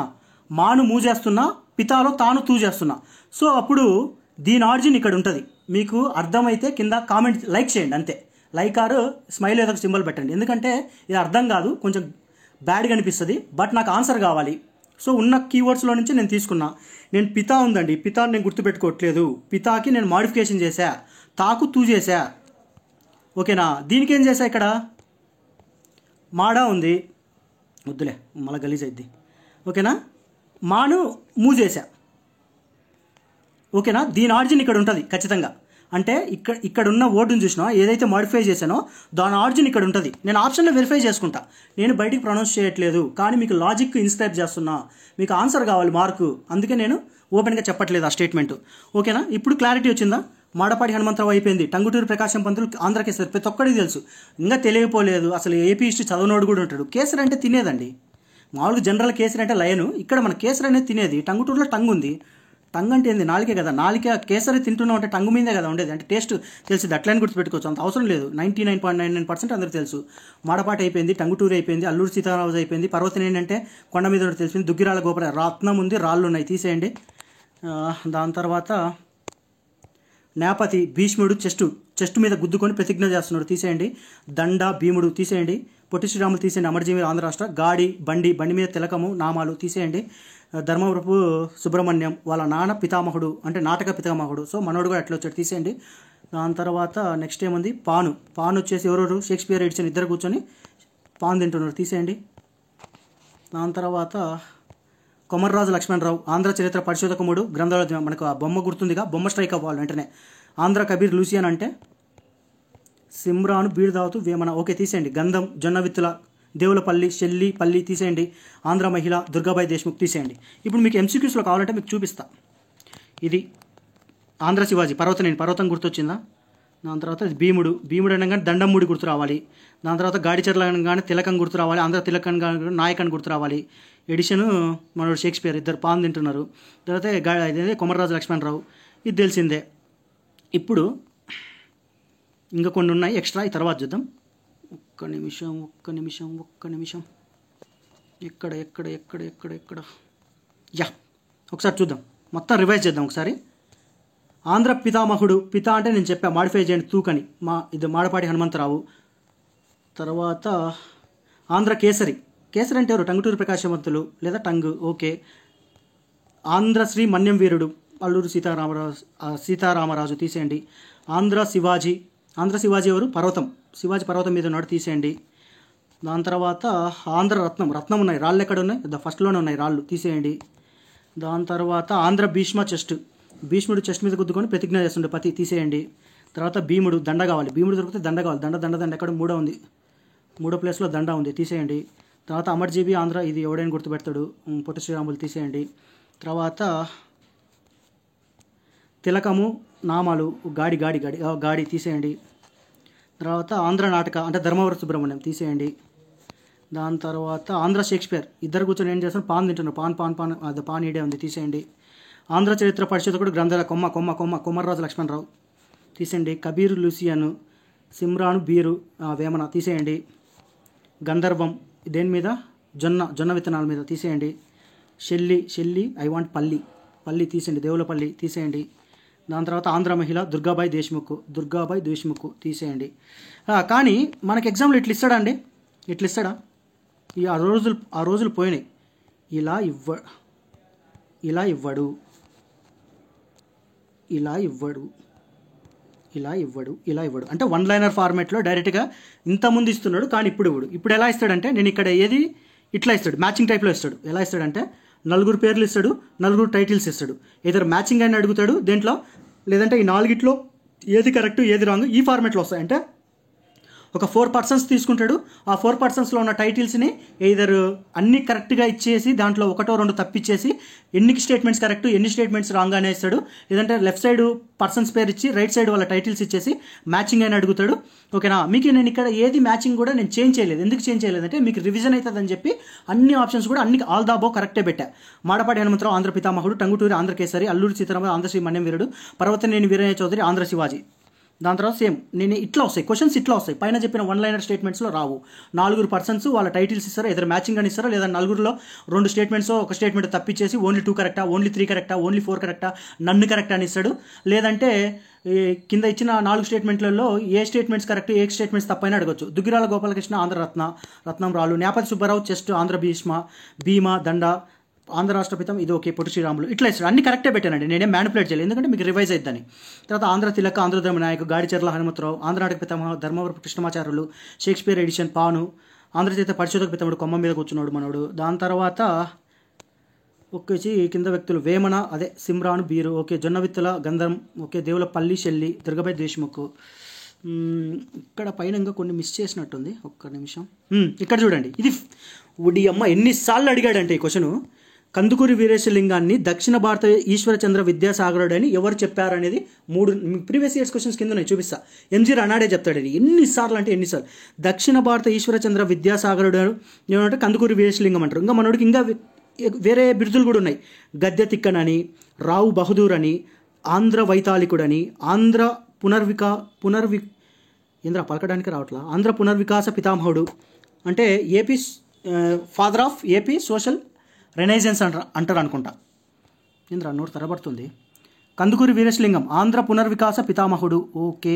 మాను మూవ్ చేస్తున్నా, పితాలో తాను తూ చేస్తున్నా. సో అప్పుడు దీని ఆరిజిన్ ఇక్కడ ఉంటుంది. మీకు అర్థమైతే కింద కామెంట్ లైక్ చేయండి అంతే. లైక్ ఆర్ స్మైల్ ఏదో ఒక సింబల్ పెట్టండి, ఎందుకంటే ఇది అర్థం కాదు, కొంచెం బ్యాడ్గా అనిపిస్తుంది. బట్ నాకు ఆన్సర్ కావాలి. సో ఉన్న కీవర్డ్స్లో నుంచి నేను తీసుకున్నా. నేను పితా ఉందండి, పితాని నేను గుర్తుపెట్టుకోవట్లేదు, పితాకి నేను మాడిఫికేషన్ చేశా, తాకు తూ చేశా. ఓకేనా? దీనికి ఏం చేశా, ఇక్కడ మాడా ఉంది, వద్దులే మళ్ళీ గలీజ్ అయిద్ది. ఓకేనా? మాను మూవ్ చేశా. ఓకేనా? దీని ఆరిజిన్ ఇక్కడ ఉంటుంది ఖచ్చితంగా. అంటే ఇక్కడ ఉన్న వర్డ్ని చూసినా, ఏదైతే మాడిఫై చేశానో దాని ఆరిజిన్ ఇక్కడ ఉంటుంది. నేను ఆప్షన్లో వెరిఫై చేసుకుంటా, నేను బయటికి ప్రొనౌన్స్ చేయట్లేదు, కానీ మీకు లాజిక్ ఇన్స్క్రైబ్ చేస్తున్నా. మీకు ఆన్సర్ కావాలి, మార్కు, అందుకే నేను ఓపెన్గా చెప్పట్లేదు ఆ స్టేట్మెంట్. ఓకేనా? ఇప్పుడు క్లారిటీ వచ్చిందా? మాడపాటి హనుమంతరావు అయిపోయింది, టంగుటూరి ప్రకాశం పంతులు ఆంధ్ర కేసరి ప్రతి ఒక్కడికి తెలుసు. ఇంకా తెలియకపోలేదు, అసలు ఏపీ హిస్టరీ చదవనోడు కూడా ఉంటాడు. కేసరి అంటే తినేదండి, మామూలుగా జనరల్ కేసరి అంటే లయను, ఇక్కడ మన కేసరి అనేది తినేది. టంగుటూరులో టంగు ఉంది. టంగ్ అంటే ఏంది? నాలికే కదా. నాలిక కేసరి తింటున్నాం అంటే టంగు మీదే కదా ఉండేది. అంటే టేస్ట్ తెలిసింది, అట్లని గుర్తుపెట్టుకోవచ్చు, అంత అవసరం లేదు. 99.99% అందరికీ తెలుసు. మాడపాటి అయిపోయింది, టంగుటూరు అయిపోయింది, అల్లూరు సీతారామరాజు అయిపోయింది, పర్వతం ఏంటంటే కొండ మీద తెలిసింది, దుగ్గిరాల గోపుర రత్నం ఉంది, రాళ్ళు ఉన్నాయి, తీసేయండి. దాని తర్వాత నేపతి, భీష్ముడు చెస్ట్ మీద గుద్దుకొని ప్రతిజ్ఞ చేస్తున్నాడు, తీసేయండి. దండ, భీముడు తీసేయండి. పొట్టి శ్రీరాములు తీసేయండి, అమరజీవి ఆంధ్ర రాష్ట్ర. గాడి, బండి మీద తిలకము, నామాలు తీసేయండి. ధర్మవరపు సుబ్రహ్మణ్యం వాళ్ళ నాన్న పితామహుడు, అంటే నాటక పితామహుడు. సో మనోడు కూడా అట్లా వచ్చాడు, తీసేయండి. దాని తర్వాత నెక్స్ట్ ఏముంది, పాను వచ్చేసి ఎవరెవరు, షేక్స్పియర్, ఎడిసన్ ఇద్దరు కూర్చొని పాన్ తింటున్నారు, తీసేయండి. దాని తర్వాత కొమర్రాజు లక్ష్మణరావు, ఆంధ్ర చరిత్ర పరిశోధకముడు, గ్రంథాలు మనకు ఆ బొమ్మ గుర్తుందిగా, బొమ్మ స్ట్రైక్ అవ్వాలి వెంటనే. ఆంధ్ర కబీర్ లూసియన్ అంటే సిమ్రాను బీడు తాగుతూ వేమన, ఓకే తీసేయండి. గంధం, జొన్న విత్తుల, దేవులపల్లి, షెల్లి పల్లి తీసేయండి. ఆంధ్ర మహిళ, దుర్గాబాయి దేశ్ముఖ్ తీసేయండి. ఇప్పుడు మీకు ఎంసీక్యూస్లో కావాలంటే మీకు చూపిస్తా. ఇది ఆంధ్ర శివాజీ, పర్వతం గుర్తొచ్చిందా? దాని తర్వాత భీముడు అనగానే దండమ్మూడి గుర్తు రావాలి. దాని తర్వాత గాడిచెర్ల అనగానే తిలకం గుర్తు రావాలి. ఆంధ్ర తిలకం నాయకన్ గుర్తు రావాలి. ఎడిషన్ మనోడు షేక్స్పియర్, ఇద్దరు పాన్ తింటున్నారు. తర్వాత ఇదే కొమర్రాజు లక్ష్మణరావు, ఇది తెలిసిందే. ఇప్పుడు ఇంకా కొన్ని ఉన్నాయి ఎక్స్ట్రా, ఈ తర్వాత చూద్దాం. ఒక్క నిమిషం. ఎక్కడ యా, ఒకసారి చూద్దాం, మొత్తం రివైజ్ చేద్దాం ఒకసారి. ఆంధ్ర పితామహుడు, పిత అంటే నేను చెప్పా మాడిఫై చేయండి తూకని, ఇది మాడపాటి హనుమంతరావు. తర్వాత ఆంధ్ర కేసరి, కేసరి అంటే ఎవరు? టంగుటూరి ప్రకాశవంతులు లేదా టంగు, ఓకే. ఆంధ్రశ్రీ మన్యం వీరుడు అల్లూరు సీతారామరాజు తీసేయండి. ఆంధ్ర శివాజీ, ఆంధ్ర శివాజీ ఎవరు? పర్వతం, శివాజీ పర్వతం మీద ఉన్నాడు, తీసేయండి. దాని తర్వాత ఆంధ్ర రత్నం, రత్నం ఉన్నాయి, రాళ్ళు ఎక్కడ ఉన్నాయి? ఫస్ట్లోనే ఉన్నాయి రాళ్ళు, తీసేయండి. దాని తర్వాత ఆంధ్ర భీష్మ చెస్ట్, భీష్ముడు చెస్ట్ మీద గుద్దుకొని ప్రతిజ్ఞ చేస్తుండే పతి, తీసేయండి. తర్వాత భీముడు, దండ కావాలి, భీముడు దొరికితే దండ కావాలి, దండ ఎక్కడ? మూడో ప్లేస్లో దండ ఉంది, తీసేయండి. తర్వాత అమర్జీవి ఆంధ్ర, ఇది ఎవడైనా గుర్తుపెడతాడు, పొట్టి శ్రీరాములు, తీసేయండి. తర్వాత తిలకము నామాలు, గాడి తీసేయండి. తర్వాత ఆంధ్ర నాటక అంటే ధర్మవరం సుబ్రహ్మణ్యం, తీసేయండి. దాని తర్వాత ఆంధ్ర షేక్స్పియర్, ఇద్దరు కూర్చొని ఏం చేస్తారు? పాన్ తింటున్నారు, పాన్ అది పాన్ ఈడే ఉంది, తీసేయండి. ఆంధ్ర చరిత్ర పరిశోధకుడు గ్రంథాల కొమ్మర్రాజు లక్ష్మణరావు, తీసేయండి. కబీరు లూసియను, సిమ్రాను బీరు వేమన, తీసేయండి. గంధర్వం దేని మీద? జొన్న విత్తనాల మీద, తీసేయండి. షెల్లి ఐ వాంట్ పల్లి తీసేయండి. దేవులపల్లి, తీసేయండి. దాని తర్వాత ఆంధ్ర మహిళ దుర్గాబాయి దేశ్ముఖ్, తీసేయండి. కానీ మనకి ఎగ్జామ్లో ఇట్లా ఇస్తాడా అండి? ఇట్లా ఇస్తాడా? ఆ రోజులు పోయినాయి. ఇలా ఇవ్వడు, అంటే వన్ లైనర్ ఫార్మేట్లో డైరెక్ట్గా ఇంతకుముందు ఇస్తున్నాడు, కానీ ఇప్పుడు ఎలా ఇస్తాడంటే, నేను ఇక్కడ ఏది ఇట్లా ఇస్తాడు, మ్యాచింగ్ టైప్లో ఇస్తాడు. ఎలా ఇస్తాడంటే 4 పేర్లు ఇస్తాడు, 4 టైటిల్స్ ఇస్తాడు. ఏదైనా మ్యాచింగ్ అని అడుగుతాడు దేంట్లో, లేదంటే ఈ 4గిట్లో ఏది కరెక్ట్ ఏది రాంగ్ ఈ ఫార్మేట్లో వస్తాయి. అంటే ఒక 4 పర్సన్స్ తీసుకుంటాడు, ఆ 4 పర్సన్స్లో ఉన్న టైటిల్స్ని ఎయిదర్ అన్ని కరెక్ట్గా ఇచ్చేసి దాంట్లో 1-2 తప్పిచ్చేసి ఎన్ని స్టేట్మెంట్స్ కరెక్ట్ ఎన్ని స్టేట్మెంట్స్ రాంగ్ అని ఇస్తాడు. లేదంటే లెఫ్ట్ సైడ్ పర్సన్స్ పేరు ఇచ్చి రైట్ సైడ్ వాళ్ళ టైటిల్స్ ఇచ్చేసి మ్యాచింగ్ అని అడుగుతాడు. ఓకేనా? మీకు నేను ఇక్కడ ఏది మ్యాచింగ్ కూడా నేను చేంజ్ చేయలేదు. ఎందుకు చేంజ్ చేయలేదంటే మీకు రివిజన్ అవుతుందని చెప్పి అన్ని ఆప్షన్స్ కూడా అన్ని ఆల్ దా అబౌవ్ కరెక్టే పెట్టా. మాడపాటి హనుమంతరావు ఆంధ్ర పితామహుడు, టంగుటూరి ఆంధ్ర కేసరి, అల్లూరి సీతారామరాజు ఆంధ్రశ్రీ మన్యం వీరుడు, పర్వతనేని వీరయ్య చౌదరి ఆంధ్ర శివాజీ. దాని తర్వాత సేమ్ నేను ఇట్లా వస్తాయి క్వశ్చన్స్, ఇట్లా వస్తాయి. పైన చెప్పిన వన్ లైనర్ స్టేట్మెంట్స్లో రావు. 4 పర్సన్స్ వాళ్ళ టైటిల్స్ ఇస్తారో, ఎదురు మ్యాచింగ్ అని ఇస్తారో, లేదా 4లో 2 స్టేట్మెంట్స్ ఒక స్టేట్మెంట్ తప్పించేసి ఓన్లీ 2 కరెక్టా, ఓన్లీ 3 కరెక్టా, ఓన్లీ 4 కరెక్టా, నన్ను కరెక్ట్ అని ఇస్తాడు. లేదంటే కింద ఇచ్చిన 4 స్టేట్మెంట్లలో ఏ స్టేట్మెంట్స్ కరెక్ట్ ఏ స్టేట్మెంట్స్ తప్పైనా అడగచ్చు. దుగ్గిరాల గోపాలకృష్ణ ఆంధ్ర రత్నం రాళ్ళు, నేపథ్య సుబ్బారావు చెస్ట్ ఆంధ్ర భీమ దండ, ఆంధ్ర రాష్ట్రపితం ఇది ఓకే, పొట్టి శ్రీరాములు, ఇట్లా ఇస్తాడు. అన్ని కరెక్టే పెట్టానండి, నేనే మ్యానిపులేట్ చేయలేదు, ఎందుకంటే మీకు రివైజ్ అవుతుందని. తర్వాత ఆంధ్ర తిలక, ఆంధ్రధర్మ నాయకు, గాడిచెర్ల హనుమంతరావు, ఆంధ్ర నాటక పితామహ ధర్మవరపు కృష్ణమాచార్యులు, షేక్స్పియర్ ఎడిషన్ పాను, ఆంధ్రచేత పరిశోధక పితముడు కొమ్మ మీద కూర్చున్నాడు మనోడు. దాని తర్వాత వచ్చి కింద వ్యక్తులు వేమన అదే సిమ్రాను బీరు, ఓకే. జొన్నవిత్తల గంధం, ఓకే. దేవులపల్లి షెల్లి, దుర్గాబాయి దేశ్ముఖ్. ఇక్కడ పైన ఇంకా కొన్ని మిస్ చేసినట్టుంది, ఒక్క నిమిషం. ఇక్కడ చూడండి, ఇది ఉడి అమ్మ ఎన్నిసార్లు అడిగాడంటే ఈ క్వశ్చన్. కందుకూరి వీరేశలింగాన్ని దక్షిణ భారత ఈశ్వరచంద్ర విద్యాసాగరుడు అని ఎవరు చెప్పారనేది 3 ప్రీవియస్ ఇయర్స్ క్వశ్చన్స్ కింద నేను చూపిస్తా. ఎంజీ రనాడే చెప్తాడు ఇది. ఎన్నిసార్లు అంటే ఎన్నిసార్లు. దక్షిణ భారత ఈశ్వరచంద్ర విద్యాసాగరుడు ఏమంటే కందుకూరి వీరేశలింగం అంటారు. ఇంకా మనోడికి ఇంకా వేరే బిరుదులు కూడా ఉన్నాయి. గద్దె తిక్కనని, రావు బహదూర్ అని, ఆంధ్ర వైతాళికుడని, ఆంధ్ర పలకడానికి రావట్లా, ఆంధ్ర పునర్వికాస పితామహుడు అంటే AP father of AP social renaissance అంటారు అనుకుంటా. ఇంద్ర నోరు తరబడుతుంది. కందుకూరి వీరేశలింగం ఆంధ్ర పునర్వికాస పితామహుడు, ఓకే.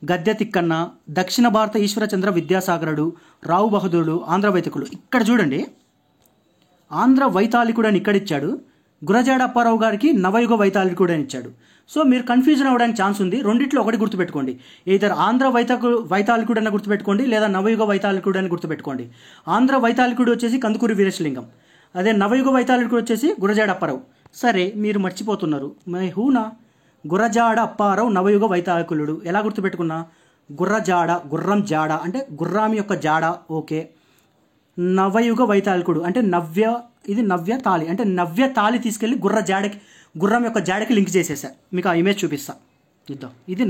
గద్దె తిక్కన్న, దక్షిణ భారత ఈశ్వరచంద్ర విద్యాసాగరుడు, రావు బహదూరుడు, ఆంధ్ర వైతాళికుడు. ఇక్కడ చూడండి, ఆంధ్ర వైతాళికుడు అని ఇక్కడ ఇచ్చాడు, గురజాడ అప్పారావు గారికి నవయుగ వైతాళికుడు అని ఇచ్చాడు. సో మీరు కన్ఫ్యూజన్ అవ్వడానికి ఛాన్స్ ఉంది. రెండిట్లో ఒకటి గుర్తుపెట్టుకోండి, ఇద్దరు ఆంధ్ర వైతాళికుడు అని గుర్తుపెట్టుకోండి, లేదా నవయుగ వైతాళికుడు అని గుర్తుపెట్టుకోండి. ఆంధ్ర వైతాళికుడు వచ్చేసి కందుకూరి వీరేశలింగం, అదే నవయుగ వైతాళికుడు వచ్చేసి గురజాడ అప్పారావు. సరే మీరు మర్చిపోతున్నారు, హూనా గురజాడ అప్పారావు నవయుగ వైతాళికుడు ఎలా గుర్తుపెట్టుకున్నా? గుర్రం జాడ అంటే గుర్రం యొక్క జాడ, ఓకే. నవయుగ వైతాళికుడు అంటే నవ్య తాళి అంటే నవ్య తాళి తీసుకెళ్ళి గుర్రం యొక్క జాడకి లింక్ చేసేసా. మీకు ఆ ఇమేజ్ చూపిస్తా, ఇద్దాం. ఇది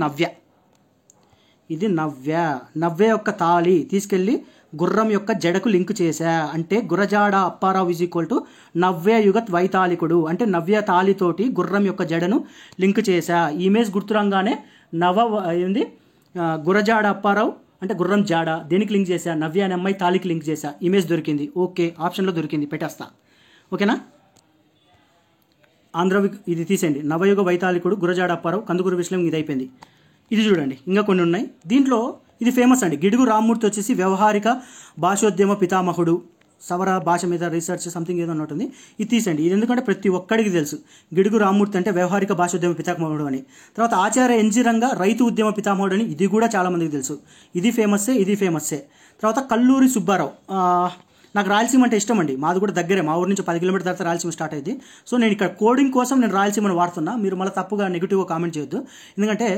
నవ్య యొక్క తాళి తీసుకెళ్ళి గుర్రం యొక్క జడకు లింక్ చేశా. అంటే Gurajada Apparao is equal to నవ్యయుగ వైతాళికుడు అంటే నవ్య తాళితోటి గుర్రం యొక్క జడను లింక్ చేశా. ఈ ఇమేజ్ గుర్తురంగానే గురజాడ అప్పారావు అంటే గుర్రం జాడ దేనికి లింక్ చేశా? నవ్య అనే అమ్మాయి తాళికి లింక్ చేశా. ఇమేజ్ దొరికింది, ఓకే. ఆప్షన్లో దొరికింది, పెట్టేస్తా, ఓకేనా. ఇది తీసేయండి. నవయుగ వైతాళికుడు, గురజాడ అప్పారావు, కందుకూరి విశ్వం, ఇది అయిపోయింది. ఇది చూడండి, ఇంకా కొన్ని ఉన్నాయి. దీంట్లో ఇది ఫేమస్ అండి. గిడుగు రామ్మూర్తి వచ్చేసి వ్యవహారిక భాషోద్యమ పితామహుడు, సవర భాష మీద రీసెర్చ్ సంథింగ్ ఏదో ఉంటుంది. ఇది తీసేయండి. ఇది ఎందుకంటే ప్రతి ఒక్కడికి తెలుసు గిడుగు రామ్మూర్తి అంటే వ్యవహారిక భాషోద్యమ పితామహుడు అని. తర్వాత ఆచార్య ఎన్జి రంగా రైతు ఉద్యమ పితామహుడు అని, ఇది కూడా చాలామందికి తెలుసు. ఇది ఫేమస్సే, ఇది ఫేమస్సే. తర్వాత కల్లూరి సుబ్బారావు. నాకు రాయలసీమ అంటే ఇష్టం అండి. మాది కూడా దగ్గరే, మా ఊరి నుంచి 10 కిలోమీటర్ తర్వాత రాయలసీమ స్టార్ట్ అయింది. సో నేను ఇక్కడ కోడింగ్ కోసం నేను రాయలసీమను వాడుతున్నా. మీరు మళ్ళీ తప్పుగా నెగిటివ్గా కామెంట్ చేయొద్దు. ఎందుకంటే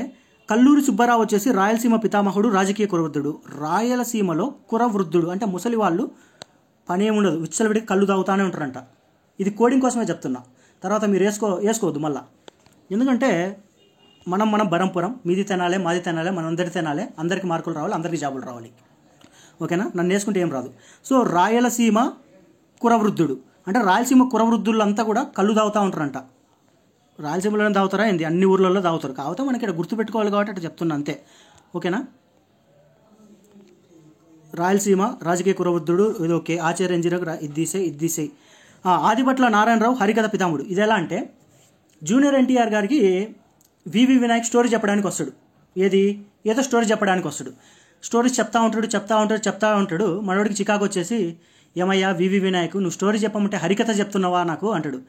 కల్లూరి సుబ్బారావు వచ్చేసి రాయలసీమ పితామహుడు, రాజకీయ కురవృద్ధుడు. రాయలసీమలో కురవృద్ధుడు అంటే ముసలి వాళ్ళు పని ఏముండదు, విచ్చలవిడికి కళ్ళు తాగుతానే ఉంటారంట. ఇది కోడింగ్ కోసమే చెప్తున్నా. తర్వాత మీరు వేసుకోవద్దు మళ్ళా. ఎందుకంటే మనం బరంపురం, మీది తినాలే, మాది తినాలే, మనందరి తినాలే, అందరికీ మార్కులు రావాలి, అందరికీ జాబులు రావాలి. ఓకేనా? నన్ను వేసుకుంటే ఏం రాదు. సో రాయలసీమ కురవృద్ధుడు అంటే రాయలసీమ కురవృద్ధులంతా కూడా కళ్ళు తాగుతూ ఉంటారంట. రాయలసీమలోనే తాగుతారా ఏంది? అన్ని ఊర్లలో తాగుతారు. కాకపోతే మనకి ఇక్కడ గుర్తుపెట్టుకోవాలి కాబట్టి అట్లా చెప్తున్నా అంతే. ఓకేనా? రాయలసీమ రాజకీయ కురవృద్ధుడు ఇది ఓకే. ఆచార్య ఎన్జి రంగా ఇది తీసేయి. ఆదిభట్ల నారాయణరావు హరికథ పితాముడు. ఇది ఎలా అంటే జూనియర్ ఎన్టీఆర్ గారికి వివి వినాయక్ స్టోరీ చెప్పడానికి వస్తాడు. ఏదో స్టోరీ చెప్పడానికి వస్తాడు. స్టోరీస్ చెప్తా ఉంటాడు. మనోడికి చికాకు వచ్చేసి, ఏమయ్యా వివి వినాయక్, నువ్వు స్టోరీ చెప్పమంటే హరికథ చెప్తున్నావా నాకు అంటాడు.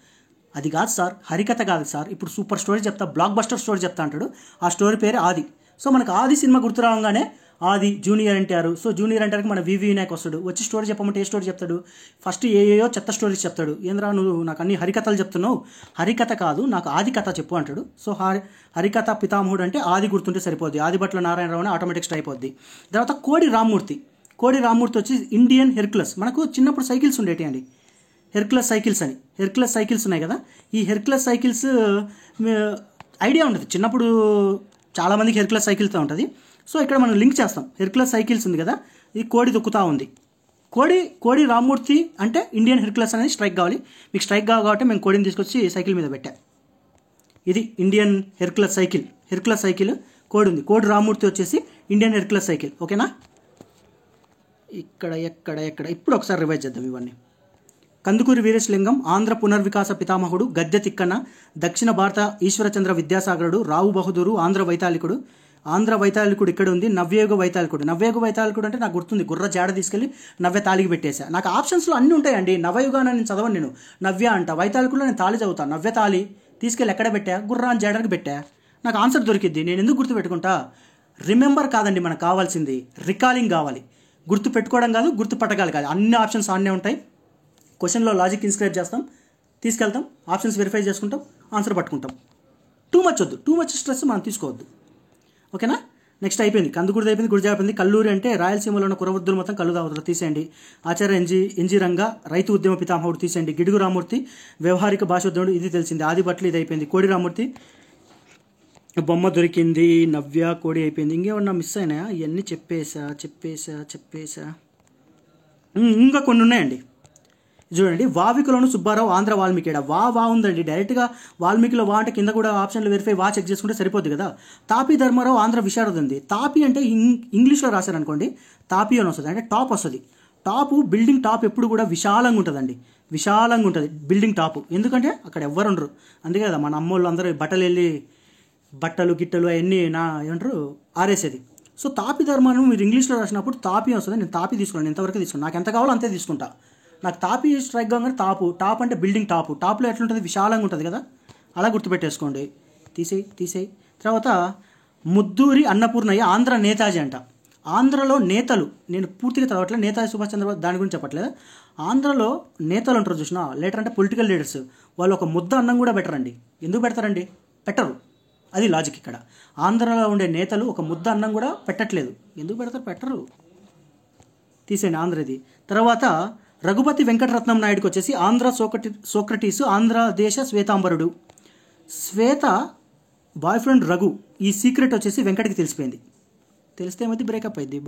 అది కాదు సార్, హరికథ కాదు సార్, ఇప్పుడు సూపర్ స్టోరీ చెప్తా, బ్లాక్ బస్టర్ స్టోరీ చెప్తా అంటాడు. ఆ స్టోరీ పేరు ఆది. సో మనకు ఆది సినిమా గుర్తు రాగానే ఆది జూనియర్ ఎన్టీఆర్. సో జూనియర్ ఎన్టీఆర్కి మన వివి వినాయక్ వస్తాడు. వచ్చి స్టోరీ చెప్పమంటే ఏ స్టోరీ చెప్తాడు? ఫస్ట్ ఏయో చెత్త స్టోరీస్ చెప్తాడు. ఏంద్రా నువ్వు నాకు అన్ని హరికథలు చెప్తున్నావు, హరికథ కాదు నాకు ఆది కథ చెప్పు అంటాడు. సో హరికథ పితామహుడు అంటే ఆది గుర్తుంటే సరిపోద్ది. ఆదిభట్ల నారాయణరావు అని ఆటోమేటిక్ స్ట్రైక్ అయిపోద్ది. తర్వాత కోడి రామ్మూర్తి వచ్చి ఇండియన్ హెర్క్యులస్. మనకు చిన్నప్పుడు సైకిల్స్ ఉండేటి అండి, హెర్క్యులస్ సైకిల్స్ ఉన్నాయి కదా. ఈ హెర్క్యులస్ సైకిల్స్ ఐడియా ఉంటుంది చిన్నప్పుడు చాలామందికి హెర్క్యులస్ సైకిల్తో ఉంటుంది. సో ఇక్కడ మనం లింక్ చేస్తాం. హెర్క్యులస్ సైకిల్స్ ఉంది కదా, ఇది కోడి తొక్కుతూ ఉంది. కోడి రామ్మూర్తి అంటే ఇండియన్ హెర్క్యులస్ అనేది స్ట్రైక్ కావాలి. మీకు స్ట్రైక్ కాబట్టి మేము కోడిని తీసుకొచ్చి సైకిల్ మీద పెట్టా. ఇది ఇండియన్ హెర్క్యులస్ సైకిల్ కోడి ఉంది. కోడి రామ్మూర్తి వచ్చేసి ఇండియన్ హెర్క్యులస్ సైకిల్. ఓకేనా? ఎక్కడ ఇప్పుడు ఒకసారి రివైజ్ చేద్దాం ఇవన్నీ. కందుకూరి వీరేశలింగం ఆంధ్ర పునర్వికాస పితామహుడు, గద్దె తిక్కన, దక్షిణ భారత ఈశ్వరచంద్ర విద్యాసాగరుడు, రావు బహదూరు, ఆంధ్ర వైతాళికుడు ఇక్కడ ఉంది. నవ్యయుగ వైతాళికుడు అంటే నాకు గుర్తుంది, గుర్ర జాడ తీసుకెళ్ళి నవ్య తాళికి పెట్టేశా. నాకు ఆప్షన్స్లో అన్నీ ఉంటాయండి. నవయుగాన నేను చదవను, నేను నవ్య అంట. వైతాళికుడులో నేను తాళి చదువుతాను. నవ్య తాళి తీసుకెళ్ళి ఎక్కడ పెట్టా? గుర్రాన్ని జాడకి పెట్టా. నాకు ఆన్సర్ దొరికిద్ది. నేను ఎందుకు గుర్తుపెట్టుకుంటా? రిమెంబర్ కాదండి మనకు కావాల్సింది, రికాలింగ్ కావాలి. గుర్తు పెట్టుకోవడం కాదు, గుర్తు పట్టగలగాలి. అన్ని ఆప్షన్స్ ఆన్నే ఉంటాయి. క్వశ్చన్లో లాజిక్ ఇన్స్క్రైబ్ చేస్తాం, తీసుకెళ్తాం, ఆప్షన్స్ వెరిఫై చేసుకుంటాం, ఆన్సర్ పట్టుకుంటాం. టూ మచ్ స్ట్రెస్ మనం తీసుకోవద్దు. ఓకేనా? నెక్స్ట్ అయిపోయింది, కందుకూరిది అయిపోయింది, గుడిజాడ అయిపోయింది. కల్లూరి అంటే రాయలసీమలో ఉన్న కురవృద్ధులు మొత్తం కళ్ళు తాగుతారు, తీసేయండి. ఆచార్య ఎన్జి రంగా రైతు ఉద్యమ పితామహుడు తీసేయండి. గిడుగు రామ్మూర్తి వ్యవహారిక భాషోద్యముడు, ఇది తెలిసింది. ఆదిభట్లు ఇది అయిపోయింది. కోడి రామ్మూర్తి బొమ్మ దొరికింది. నవ్య కోడి అయిపోయింది. ఇంకేమన్నా మిస్ అయినాయా? ఇవన్నీ చెప్పేసా. ఇంకా కొన్ని ఉన్నాయండి. చూడండి, వావికులను సుబ్బారావు ఆంధ్ర వాల్మీకిడ. వా ఉందండి. డైరెక్ట్గా వాల్మీకిలో వా అంటే కింద కూడా ఆప్షన్లు వెరిఫై వా చెక్ చేసుకుంటే సరిపోద్ది కదా. తాపి ధర్మారావు ఆంధ్ర విశారద ఉంది. తాపి అంటే ఇంగ్లీష్లో రాశారనుకోండి, తాపి అని వస్తుంది, అంటే టాప్ వస్తుంది. బిల్డింగ్ టాప్ ఎప్పుడు కూడా విశాలంగా ఉంటుందండి, విశాలంగా ఉంటుంది బిల్డింగ్ టాప్. ఎందుకంటే అక్కడ ఎవ్వరు ఉండరు. అందుకే కదా మన అమ్మోళ్ళు అందరూ బట్టలు గిట్టలు అవన్నీ ఏమంటారు ఆరేసేది. సో తాపి ధర్మాన్ని మీరు ఇంగ్లీష్లో రాసినప్పుడు తాపి వస్తుంది. నేను తాపి తీసుకున్నాను, ఇంతవరకు తీసుకున్నాను. నాకు ఎంత కావాలో అంతే తీసుకుంటా. నాకు తాపి స్ట్రైక్ కాగానే టాప్ అంటే బిల్డింగ్ టాప్లో ఎట్లుంటుంది? విశాలంగా ఉంటుంది కదా, అలా గుర్తుపెట్టేసుకోండి. తీసేయి. తర్వాత ముద్దూరి అన్నపూర్ణయ్య ఆంధ్ర నేతాజీ అంట. ఆంధ్రలో నేతలు, నేను పూర్తిగా చదవట్లేదు, నేతాజీ సుభాష్ చంద్రబోస్ దాని గురించి చెప్పట్లేదు. ఆంధ్రలో నేతలు ఉంటారు చూసినా, లీడర్ అంటే పొలిటికల్ లీడర్స్, వాళ్ళు ఒక ముద్ద అన్నం కూడా పెట్టరండి. ఎందుకు పెడతారండి? పెట్టరు. అది లాజిక్ ఇక్కడ. ఆంధ్రలో ఉండే నేతలు ఒక ముద్ద అన్నం కూడా పెట్టట్లేదు. ఎందుకు పెడతారు? పెట్టరు. తీసేయండి ఆంధ్రది. తర్వాత రఘుపతి వెంకటరత్నం నాయుడుకి వచ్చేసి ఆంధ్ర సోక్రటీసు, ఆంధ్రదేశ శ్వేతాంబరుడు. శ్వేత బాయ్ ఫ్రెండ్ రఘు, ఈ సీక్రెట్ వచ్చేసి వెంకటకి తెలిసిపోయింది. తెలిస్తే ఏమైతే బ్రేకప్ అయింది.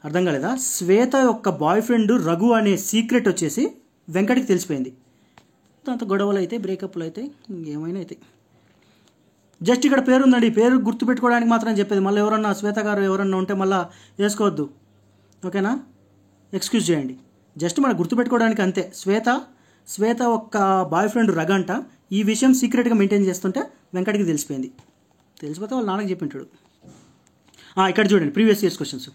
అర్థం కాలేదా? శ్వేత యొక్క బాయ్ ఫ్రెండ్ రఘు అనే సీక్రెట్ వచ్చేసి వెంకటకి తెలిసిపోయింది. దాంతో గొడవలు అయితే, బ్రేకప్లు అయితే, ఇంకేమైనా అయితే. జస్ట్ ఇక్కడ పేరు ఉందండి, పేరు గుర్తుపెట్టుకోవడానికి మాత్రం చెప్పేది. మళ్ళీ ఎవరన్నా శ్వేత గారు ఎవరన్నా ఉంటే మళ్ళీ వేసుకోవద్దు. ఓకేనా? ఎక్స్క్యూజ్ చేయండి. జస్ట్ మనం గుర్తుపెట్టుకోవడానికి అంతే. శ్వేత ఒక్క బాయ్ ఫ్రెండ్ రగ అంట. ఈ విషయం సీక్రెట్గా మెయింటైన్ చేస్తుంటే వెంకటకి తెలిసిపోయింది. తెలిసిపోతే వాళ్ళ నాన్నకి చెప్పింటాడు. ఇక్కడ చూడండి previous years questions.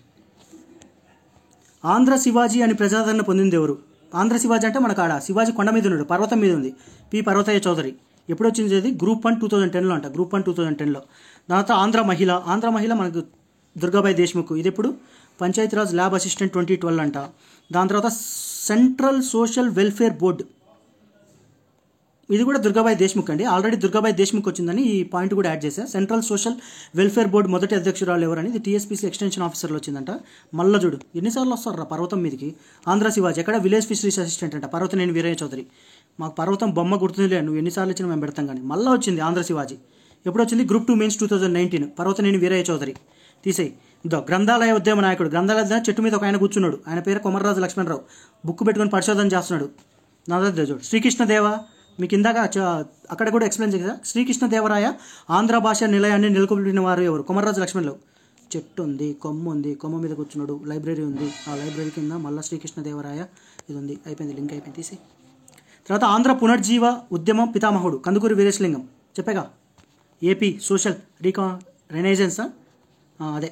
Andhra Shivaji అని ప్రజాదరణ పొందింది ఎవరు? ఆంధ్ర శివాజీ అంటే మనకు ఆడ శివాజీ కొండ మీద ఉన్నాడు, పర్వతం మీద ఉంది. పి పర్వతయ్య చౌదరి. ఎప్పుడు వచ్చింది అది? గ్రూప్ 1 2010లో అంట. గ్రూప్ 1 2010లో. దాని తర్వాత ఆంధ్ర మహిళ మనకు దుర్గాబాయి దేశ్ముఖ్. ఇది ఎప్పుడు? పంచాయతీరాజ్ ల్యాబ్ అసిస్టెంట్ 2012 అంట. దాని తర్వాత సెంట్రల్ సోషల్ వెల్ఫేర్ బోర్డు, ఇది కూడా దుర్గాబాయి దేశ్ముఖ్ అండి. ఆల్రెడీ దుర్గాబాయి దేశ్ముఖ్ వచ్చిందని ఈ పాయింట్ కూడా యాడ్ చేశా. సెంట్రల్ సోషల్ వెల్ఫేర్ బోర్డు మొదటి అధ్యక్షురాలు ఎవరని? ఇది టీఎస్పీసీ ఎక్స్టెన్షన్ ఆఫీసర్లో వచ్చిందంట. మళ్ళీ చూడు ఎన్నిసార్లు వస్తారా పర్వతం మీదకి. ఆంధ్ర శివాజీ ఎక్కడ? విలేజ్ ఫిషరీస్ అసిస్టెంట్ అంట. పర్వతనేని వీరయ్య చౌదరి. మాకు పర్వతం బొమ్మ గుర్తుందిలే, నువ్వు ఎన్నిసార్లు ఇచ్చినా మేము పెడతాం. కానీ మళ్ళీ వచ్చింది ఆంధ్ర శివాజీ. ఎప్పుడు వచ్చింది? Group 2 mains 2019. పర్వతనేని వీరయ్య చౌదరి. తీసేయి. గ్రంథాలయ ఉద్యమ నాయకుడు. గ్రంథాలయ చెట్టు మీద ఒక ఆయన కూర్చున్నాడు, ఆయన పేరు కొమర్రాజు లక్ష్మణరావు. బుక్ పెట్టుకొని పరిశోధన చేస్తున్నాడు. చూడు శ్రీకృష్ణదేవ, మీకు ఇందాక అక్కడ కూడా ఎక్స్ప్లెయిన్ చేసా. శ్రీకృష్ణదేవరాయ ఆంధ్ర భాష నిలయాన్ని నెలకొల్పిన వారు ఎవరు? కొమర్రాజు లక్ష్మణరావు. చెట్టు ఉంది, కొమ్మ ఉంది, కొమ్మ మీద కూర్చున్నాడు. లైబ్రరీ ఉంది, ఆ లైబ్రరీ కింద మళ్ళీ శ్రీకృష్ణదేవరాయ ఇది ఉంది. అయిపోయింది, లింక్ అయిపోయింది. తీసి తర్వాత ఆంధ్ర పునర్జీవ ఉద్యమం పితామహుడు కందుకూరి వీరేశలింగం. చెప్పాగా. ఏపీ సోషల్ రెనైజెన్సా అదే.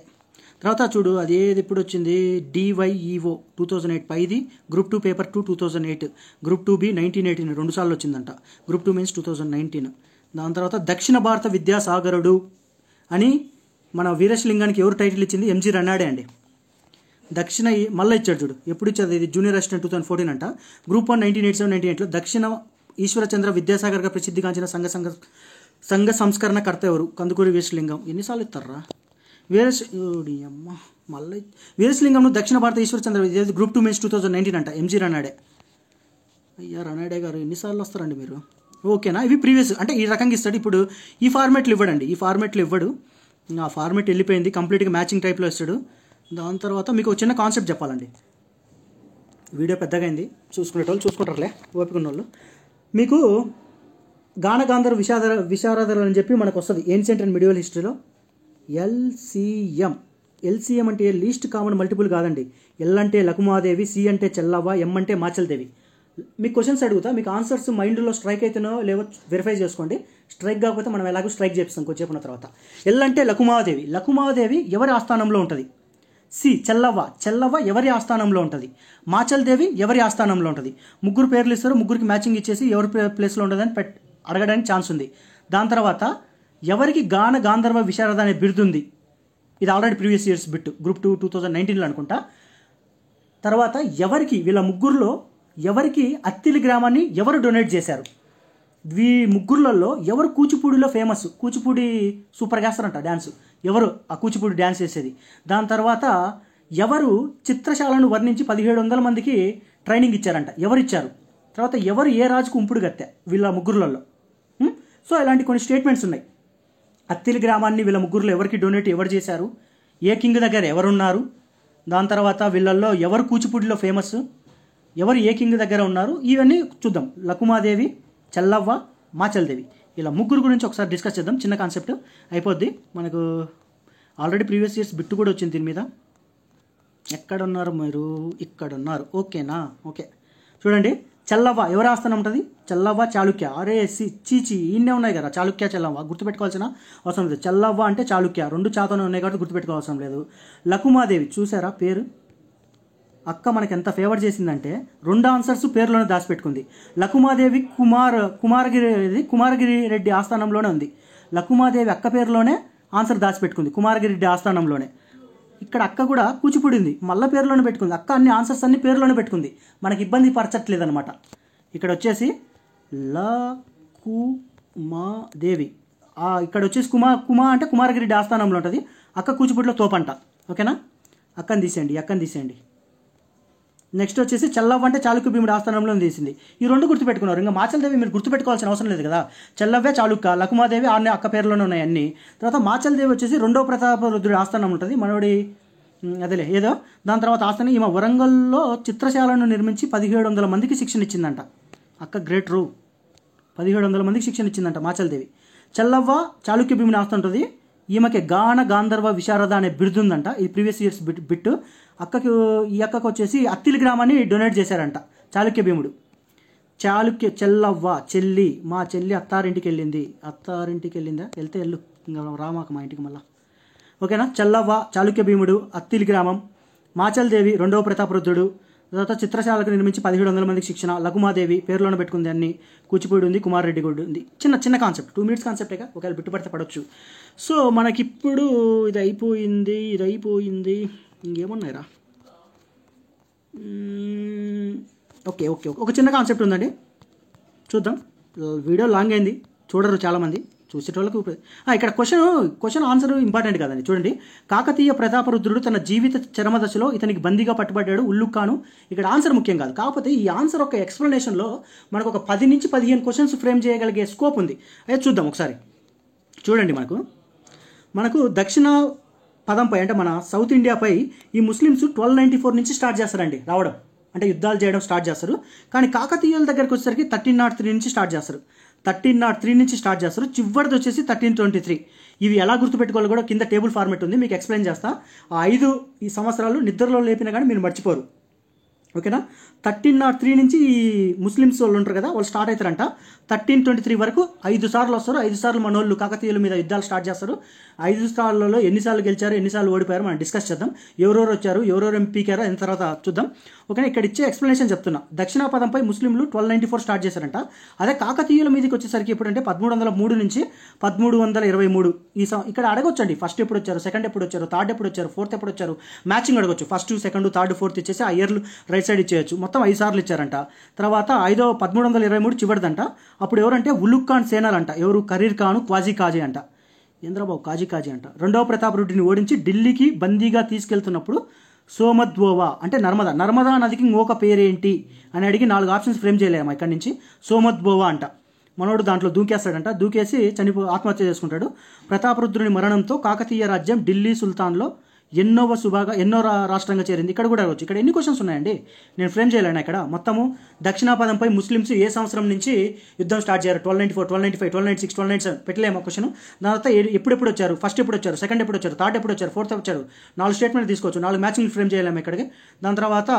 తర్వాత చూడు అది ఏది ఇప్పుడు వచ్చింది? DYEO 2008 పైది. Group 2 paper 2 2008. గ్రూప్ 2B 1918 2 సార్లు వచ్చిందంట. Group 2 mains 2019. దాని తర్వాత దక్షిణ భారత విద్యాసాగరుడు అని మన వీరేశలింగానికి ఎవరు టైటిల్ ఇచ్చింది? MG రన్నాడే అండి. దక్షిణ మళ్ళీ ఇచ్చాడు చూడు. ఎప్పుడు ఇచ్చాడు? ఇది జూనియర్ అసిస్టెంట్ 2014 అంట. గ్రూప్ 1 1987-1998లో దక్షిణ ఈశ్వరచంద్ర విద్యాసాగర్గా ప్రసిద్ధిగాంచిన సంఘ సంస్కరణకర్త ఎవరు? కందుకూరి వీరేశలింగం. ఎన్నిసార్లు ఇస్తారా? మళ్ళీ వీరేశలింగంను దక్షిణ భారత ఈశ్వరచంద్ర గ్రూప్ 2 మెయిన్స్ 2019 అంట. MG రన్నాడే. అయ్యా రన్నాడే గారు ఎన్నిసార్లు వస్తారండి మీరు? ఓకేనా? ఇవి ప్రీవియస్ అంటే ఈ రకంగా ఇస్తాడు. ఇప్పుడు ఈ ఫార్మేట్లు ఇవ్వడండి, ఈ ఫార్మేట్లు ఇవ్వడు. ఆ ఫార్మేట్ వెళ్ళిపోయింది, కంప్లీట్గా మ్యాచింగ్ టైప్లో ఇస్తాడు. దాని తర్వాత మీకు ఒక చిన్న కాన్సెప్ట్ చెప్పాలండి. వీడియో పెద్దగా అయింది, చూసుకునేటోళ్ళు చూసుకుంటారులే, ఓపిక ఉన్న వాళ్ళు. మీకు గానగాంధర్వ విశారదలు అని చెప్పి మనకు వస్తుంది ఏన్షియంట్ అండ్ మిడివల్ హిస్టరీలో. ఎల్సిఎం అంటే లీస్ట్ కామన్ మల్టిపుల్ కాదండి. ఎల్ అంటే లకుమాదేవి, సి అంటే చెల్లవ్వ, ఎం అంటే మాచల్దేవి. మీకు క్వశ్చన్స్ అడుగుతా, మీకు ఆన్సర్స్ మైండ్లో స్ట్రైక్ అయితేనో లేవో వెరిఫై చేసుకోండి. స్ట్రైక్ కాకపోతే మనం ఎలాగో స్ట్రైక్ చేపిస్తాం కొంచెం తర్వాత. ఎల్ అంటే లకుమాదేవి. లకుమాదేవి ఎవరి ఆస్థానంలో ఉంటుంది? సి చెల్లవ్వ ఎవరి ఆస్థానంలో ఉంటుంది? మాచల్దేవి ఎవరి ఆస్థానంలో ఉంటుంది? ముగ్గురు పేర్లు ఇస్తారు, ముగ్గురికి మ్యాచింగ్ ఇచ్చేసి ఎవరి ప్లేస్లో ఉంటుందని అడగడానికి ఛాన్స్ ఉంది. దాని తర్వాత ఎవరికి గాంధర్వ విశారద అనే బిరుదుంది? ఇది already previous years bit. Group 2 2019లో అనుకుంటా. తర్వాత ఎవరికి, వీళ్ళ ముగ్గురులో ఎవరికి అత్తిలి గ్రామాన్ని ఎవరు డొనేట్ చేశారు? ఈ ముగ్గురులలో ఎవరు కూచిపూడిలో ఫేమస్? కూచిపూడి సూపర్గా వేస్తారంట డ్యాన్స్. ఎవరు ఆ కూచిపూడి డ్యాన్స్ చేసేది? దాని తర్వాత ఎవరు చిత్రశాలను వర్ణించి 1700 మందికి ట్రైనింగ్ ఇచ్చారంట? ఎవరిచ్చారు? తర్వాత ఎవరు ఏ రాజుకు ఉంపుడు గత్తె? వీళ్ళ ముగ్గురులలో. సో ఇలాంటి కొన్ని స్టేట్మెంట్స్ ఉన్నాయి. అత్తిలి గ్రామాన్ని వీళ్ళ ముగ్గురులో ఎవరికి డొనేట్ ఎవరు చేశారు? ఏ కింగ్ దగ్గర ఎవరున్నారు? దాని తర్వాత వీళ్ళల్లో ఎవరు కూచిపూడిలో ఫేమస్? ఎవరు ఏ కింగ్ దగ్గర ఉన్నారు? ఇవన్నీ చూద్దాం. లకుమాదేవి, చెల్లవ్వ, మాచల్దేవి, ఇలా ముగ్గురు గురించి ఒకసారి డిస్కస్ చేద్దాం. చిన్న కాన్సెప్ట్ అయిపోద్ది. మనకు ఆల్రెడీ ప్రీవియస్ ఇయర్స్ బిట్టు కూడా వచ్చింది దీని మీద. ఎక్కడున్నారు మీరు? ఇక్కడున్నారు. ఓకేనా? ఓకే చూడండి. చెల్లవ్వ ఎవరి ఆస్థానం ఉంటుంది? చెల్లవ్వ చాళుక్య. అరే చీచి ఈయనే ఉన్నాయి కదా చాళుక్య చెల్లవ్వ, గుర్తుపెట్టుకోవాల్సిన అవసరం లేదు. చెల్లవ్వ అంటే చాళుక్య, 2 చాతోనే ఉన్నాయి కాబట్టి గుర్తుపెట్టుకోవాల్సిన లేదు. లకుమాదేవి చూసారా పేరు? అక్క మనకి ఎంత ఫేవర్ చేసిందంటే 2 ఆన్సర్స్ పేరులోనే దాచిపెట్టుకుంది. లకుమాదేవి కుమారగిరి రెడ్డి ఆస్థానంలోనే ఉంది. లకుమాదేవి అక్క పేరులోనే ఆన్సర్ దాచిపెట్టుకుంది, కుమారగిరి రెడ్డి ఆస్థానంలోనే. ఇక్కడ అక్క కూడా కూచిపూడి ఉంది, మళ్ళీ పేరులోనే పెట్టుకుంది. అక్క అన్ని ఆన్సర్స్ అన్ని పేరులోనే పెట్టుకుంది, మనకి ఇబ్బంది పరచట్లేదు అనమాట. ఇక్కడ వచ్చేసి లకుమాదేవి, ఇక్కడ వచ్చేసి కుమా అంటే కుమారగిరి ఆస్థానంలో ఉంటుంది. అక్క కూచిపూడిలో తోపంట. ఓకేనా? అక్కని తీసేయండి. నెక్స్ట్ వచ్చేసి చెల్లవ్వ అంటే చాళుక్య భీముడు ఆస్థానంలో తీసింది. ఈ 2 గుర్తుపెట్టుకున్నారు. ఇంకా మాచల్దేవి మీరు గుర్తుపెట్టుకోవాల్సిన అవసరం లేదు కదా. చెల్లవ్వే చాళుక్య, లకుమాదేవి అక్క పేరులోనే ఉన్నాయి అన్ని. తర్వాత మాచల్దేవి వచ్చేసి 2వ ప్రతాపరుద్రుడి ఆస్థానం ఉంటుంది, మనోడి అదేలే ఏదో. దాని తర్వాత ఆస్థానం ఈమె వరంగల్లో చిత్రశాలను నిర్మించి 1700 మందికి శిక్షణ ఇచ్చిందంట. అక్క గ్రేట్ రూ, 1700 మందికి శిక్షణ ఇచ్చిందంట మాచల్దేవి. చెల్లవ్వ చాళుక్య భీముని ఆస్థానం ఉంటుంది. ఈమెకి గాంధర్వ విశారద అనే బిరుదుందంట. ఈ ప్రీవియస్ ఇయర్స్ బిట్. ఈ అక్కకు వచ్చేసి అత్తిలి గ్రామాన్ని డొనేట్ చేశారంట చాళుక్య భీముడు. చాళుక్య చెల్లవ్వ చెల్లి, మా చెల్లి అత్తారింటికి వెళ్ళిందా, వెళ్తే వెళ్ళు, ఇంకా రామాక మా ఇంటికి మళ్ళా. ఓకేనా. చెల్లవ్వ చాళుక్య భీముడు, అత్తిలి గ్రామం. మాచల్దేవి రెండవ ప్రతాపరుద్రుడు. తర్వాత చిత్రశాలకు నిర్మించి 1700 మందికి శిక్షణ. లఘుమాదేవి పేరులోనే పెట్టుకుంది అన్ని. కూచిపూడి ఉంది, కుమార్ రెడ్డి గుడి ఉంది. చిన్న కాన్సెప్ట్, 2 minutes కాన్సెప్టేగా, ఒకవేళ బిట్టుపడితే పడవచ్చు. సో మనకిప్పుడు ఇది అయిపోయింది. ఇంకేమున్నాయిరా? ఓకే ఒక చిన్న కాన్సెప్ట్ ఉందండి, చూద్దాం. వీడియో లాంగ్ అయింది, చూడరు చాలామంది, చూసేటోళ్ళకు. ఇక్కడ క్వశ్చన్ ఆన్సర్ ఇంపార్టెంట్ కదండి. చూడండి, కాకతీయ ప్రతాపరుద్రుడు తన జీవిత చరమదశలో ఇతనికి బందీగా పట్టుబడ్డాడు ఉల్లుక్కాను. ఇక్కడ ఆన్సర్ ముఖ్యం కాదు, కాకపోతే ఈ ఆన్సర్ ఒక ఎక్స్ప్లెనేషన్లో మనకు ఒక 10 నుంచి 15 క్వశ్చన్స్ ఫ్రేమ్ చేయగలిగే స్కోప్ ఉంది. అయితే చూద్దాం ఒకసారి. చూడండి, మనకు దక్షిణ పదంపై అంటే మన సౌత్ ఇండియాపై ఈ ముస్లిమ్స్ 1294 నుంచి స్టార్ట్ చేస్తారండి రావడం, అంటే యుద్ధాలు చేయడం స్టార్ట్ చేస్తారు. కానీ కాకతీయుల దగ్గరికి వచ్చేసరికి 1303 నుంచి స్టార్ట్ చేస్తారు. 1303 నుంచి స్టార్ట్ చేస్తారు, చివరిది వచ్చేసి 1323. ఇవి ఎలా గుర్తుపెట్టుకోవాలో కూడా కింద టేబుల్ ఫార్మేట్ ఉంది, మీకు ఎక్స్ప్లెయిన్ చేస్తా. ఆ 5 సంవత్సరాలు నిద్రలో లేపినా కానీ మీరు మర్చిపోరు. ఓకేనా. 1303 నుంచి ఈ ముస్లిమ్స్ వాళ్ళు ఉంటారు కదా, వాళ్ళు స్టార్ట్ అవుతారంట. 1323 వరకు 5 సార్లు వస్తారు. 5 సార్లు మన వాళ్ళు కాకతీయుల మీద యుద్ధాలు స్టార్ట్ చేస్తారు. 5 సార్లలో ఎన్నిసార్లు గెలిచారు, ఎన్నిసార్లు ఓడిపోయారు మనం డిస్కస్ చేద్దాం. ఎవరెవరు వచ్చారు, ఎవరెవరు ఎంపీకారో అయిన తర్వాత చూద్దాం. ఓకేనా. ఇక్కడ ఇచ్చే ఎక్స్ప్లెనేషన్ చెప్తున్నా. దక్షిణాపదంపై ముస్లింలు 1294 స్టార్ట్ చేశారంట. అదే కాకతీయుల మీదకి వచ్చేసరికి ఎప్పుడంటే 1303 నుంచి 1323. ఇక్కడ అడగొచ్చండి, ఫస్ట్ ఎప్పుడు వచ్చారు, సెకండ్ ఎప్పుడు వచ్చారు, థర్డ్ ఎప్పుడు వచ్చారు, ఫోర్త్ ఎప్పుడు వచ్చారు, మ్యాచింగ్ అడగొచ్చు. ఫస్ట్, సెకండ్, థర్డ్, ఫోర్త్ ఇచ్చేసి ఆ ఇయర్లు రైట్ సైడ్ ఇచ్చేయచ్చు. మొత్తం 5 సార్లు ఇచ్చారంట. తర్వాత 1323 చివరిదంట. అప్పుడు ఎవరంటే ఉలుగ్ ఖాన్ సేనాలంట. ఎవరు? కరీర్ ఖాను, క్వాజీ కాజీ అంట. ఇంద్రబాబు కాజీ అంట. రెండవ ప్రతాపరుడిని ఓడించి ఢిల్లీకి బందీగా తీసుకెళ్తున్నప్పుడు సోమద్వోవా అంటే నర్మదా నదికి ఇంకొక పేరేంటి అని అడిగి 4 ఆప్షన్స్ ఫ్రేమ్ చేయలేము. ఇక్కడి నుంచి సోమద్వోవా అంట. మనోడు దాంట్లో దూకేస్తాడంట. దూకేసి ఆత్మహత్య చేసుకుంటాడు. ప్రతాపరుద్రుని మరణంతో కాకతీయ రాజ్యం ఢిల్లీ సుల్తాన్లో ఎన్నో రాష్ట్రంగా చేరింది. ఇక్కడ కూడా అడగచ్చు. ఇక్కడ ఎన్ని క్వశ్చన్స్ ఉన్నాయండి, నేను ఫ్రేమ్ చేయలేను. ఇక్కడ మొత్తము దక్షిణాపదంపై ముస్లిమ్స్ ఏ సంవత్సరం నుంచి యుద్ధం స్టార్ట్ చేశారు? 1294, 1295, 1296, 1297 పెట్టలేము క్వశ్చన్. దాని తర్వాత ఎప్పుడు వచ్చారు, ఫస్ట్ ఎప్పుడు వచ్చారు, సెకండ్ ఎప్పుడు వచ్చారు, థర్డ్ ఎప్పుడు వచ్చారు, ఫోర్త్ వచ్చారు. 4 స్టేట్మెంట్ తీసుకోవచ్చు, 4 మ్యాచింగ్ ఫ్రేమ్ చేయలేము ఇక్కడికి. దాని తర్వాత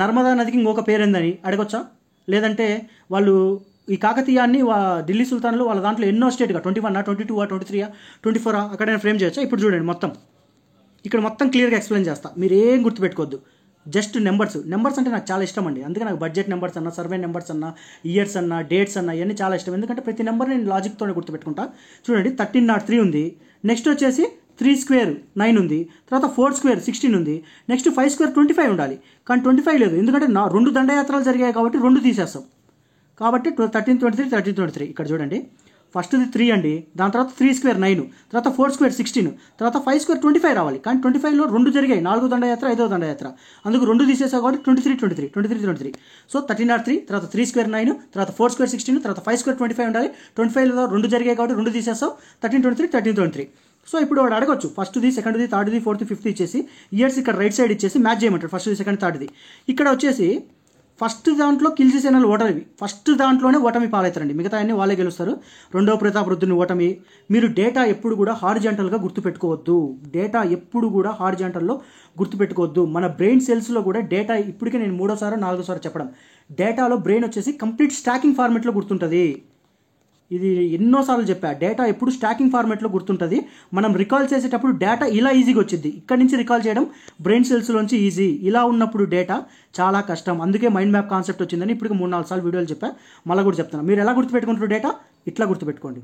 నర్మదా నదికి ఇంకొక పేరుందని అడగొచ్చా? లేదంటే వాళ్ళు ఈ కాకతీయాన్ని ఢిల్లీ సుల్తాన్లు వాళ్ళ దాంట్లో ఎన్నో స్టేట్గా 21, 22, 23, 24 అక్కడైనా ఫ్రేమ్ చేయొచ్చా? ఇప్పుడు చూడండి, ఇక్కడ మొత్తం క్లియర్గా ఎక్స్ప్లెయిన్ చేస్తా. మీరు ఏం గుర్తుపెట్టుకోవద్దు, జస్ట్ నెంబర్స్ అంటే నాకు చాలా ఇష్టం అండి. అందుకే నాకు బడ్జెట్ నెంబర్స్ అన్న, సర్వే నెంబర్స్ అన్న, ఇయర్స్ అన్న, డేట్స్ అన్న, ఇవన్నీ చాలా ఇష్టం. ఎందుకంటే ప్రతి నెంబర్ నేను లాజిక్తోనే గుర్తుపెట్టుకుంటా. చూడండి, 1303 ఉంది. నెక్స్ట్ వచ్చేసి 3 స్క్వేర్ 9 ఉంది. తర్వాత 4 స్క్వేర్ 16 ఉంది. నెక్స్ట్ 5 స్క్వేర్ 25 ఉండాలి. కానీ 25 లేదు, ఎందుకంటే 2 దండయాత్రలు జరిగాయి కాబట్టి 2 తీసేస్తాం. కాబట్టి 1323 ఇక్కడ చూడండి, ఫస్ట్ది 3 అండి. దాని తర్వాత 3 స్క్వేర్ 9, తర్వాత 4 స్క్వేర్ 16, తర్వాత 5 స్క్వేర్ 25 రావాలి. కానీ 25లో 2 జరిగాయి, 4వ దండయాత్ర, 5వ దండయాత్ర. అందుకు 2 తీసేసా కాబట్టి 23. సో 1303, తర్వాత 3 స్క్వేర్ 9, తర్వాత 4 స్క్వేర్ 16, తర్వాత 5 స్క్వేర్ 25 ఉండాలి. 25లో 2 జరిగాయి కాబట్టి 2 తీసేస్తాం. 1323. సో ఇప్పుడు వాడు అడగొచ్చు, ఫస్ట్ది, సెకండ్ది, థర్డ్ది, ఫోర్త్, ఫిఫ్త్ ఇచ్చేసి ఇయర్స్ ఇక్కడ రైట్ సైడ్ ఇచ్చేసి మ్యాచ్ చేయమంటారు. ఫస్ట్ది, సెకండ్, థర్డ్ది. ఇక్కడ వచ్చేసి ఫస్ట్ దాంట్లో కిల్జీ సేనలు ఓటమి, ఫస్ట్ దాంట్లోనే ఓటమి పాలవుతారండి. మిగతా అన్ని వాళ్ళే గెలుస్తారు. రెండవ ప్రతాపరుద్రుని ఓటమి. మీరు డేటా ఎప్పుడు కూడా హారిజాంటల్గా గుర్తుపెట్టుకోవద్దు. గుర్తుపెట్టుకోవద్దు. మన బ్రెయిన్ సెల్స్లో కూడా డేటా ఇప్పటికే నేను 3వ 4వ చెప్పడం, డేటాలో బ్రెయిన్ వచ్చేసి కంప్లీట్ స్టాకింగ్ ఫార్మెట్లో గుర్తుంటుంది. ఇది ఎన్నోసార్లు చెప్పా, డేటా ఎప్పుడు స్టాకింగ్ ఫార్మెట్లో గుర్తుంటుంది. మనం రికాల్ చేసేటప్పుడు డేటా ఇలా ఈజీగా వచ్చింది, ఇక్కడి నుంచి రికాల్ చేయడం బ్రెయిన్ సెల్స్లోంచి ఈజీ. ఇలా ఉన్నప్పుడు డేటా చాలా కష్టం. అందుకే మైండ్ మ్యాప్ కాన్సెప్ట్ వచ్చిందని ఇప్పటికి 3-4 సార్లు వీడియోలు చెప్పా, మళ్ళీ కూడా చెప్తాను. మీరు ఎలా గుర్తుపెట్టుకుంటారు డేటా? ఇట్లా గుర్తుపెట్టుకోండి.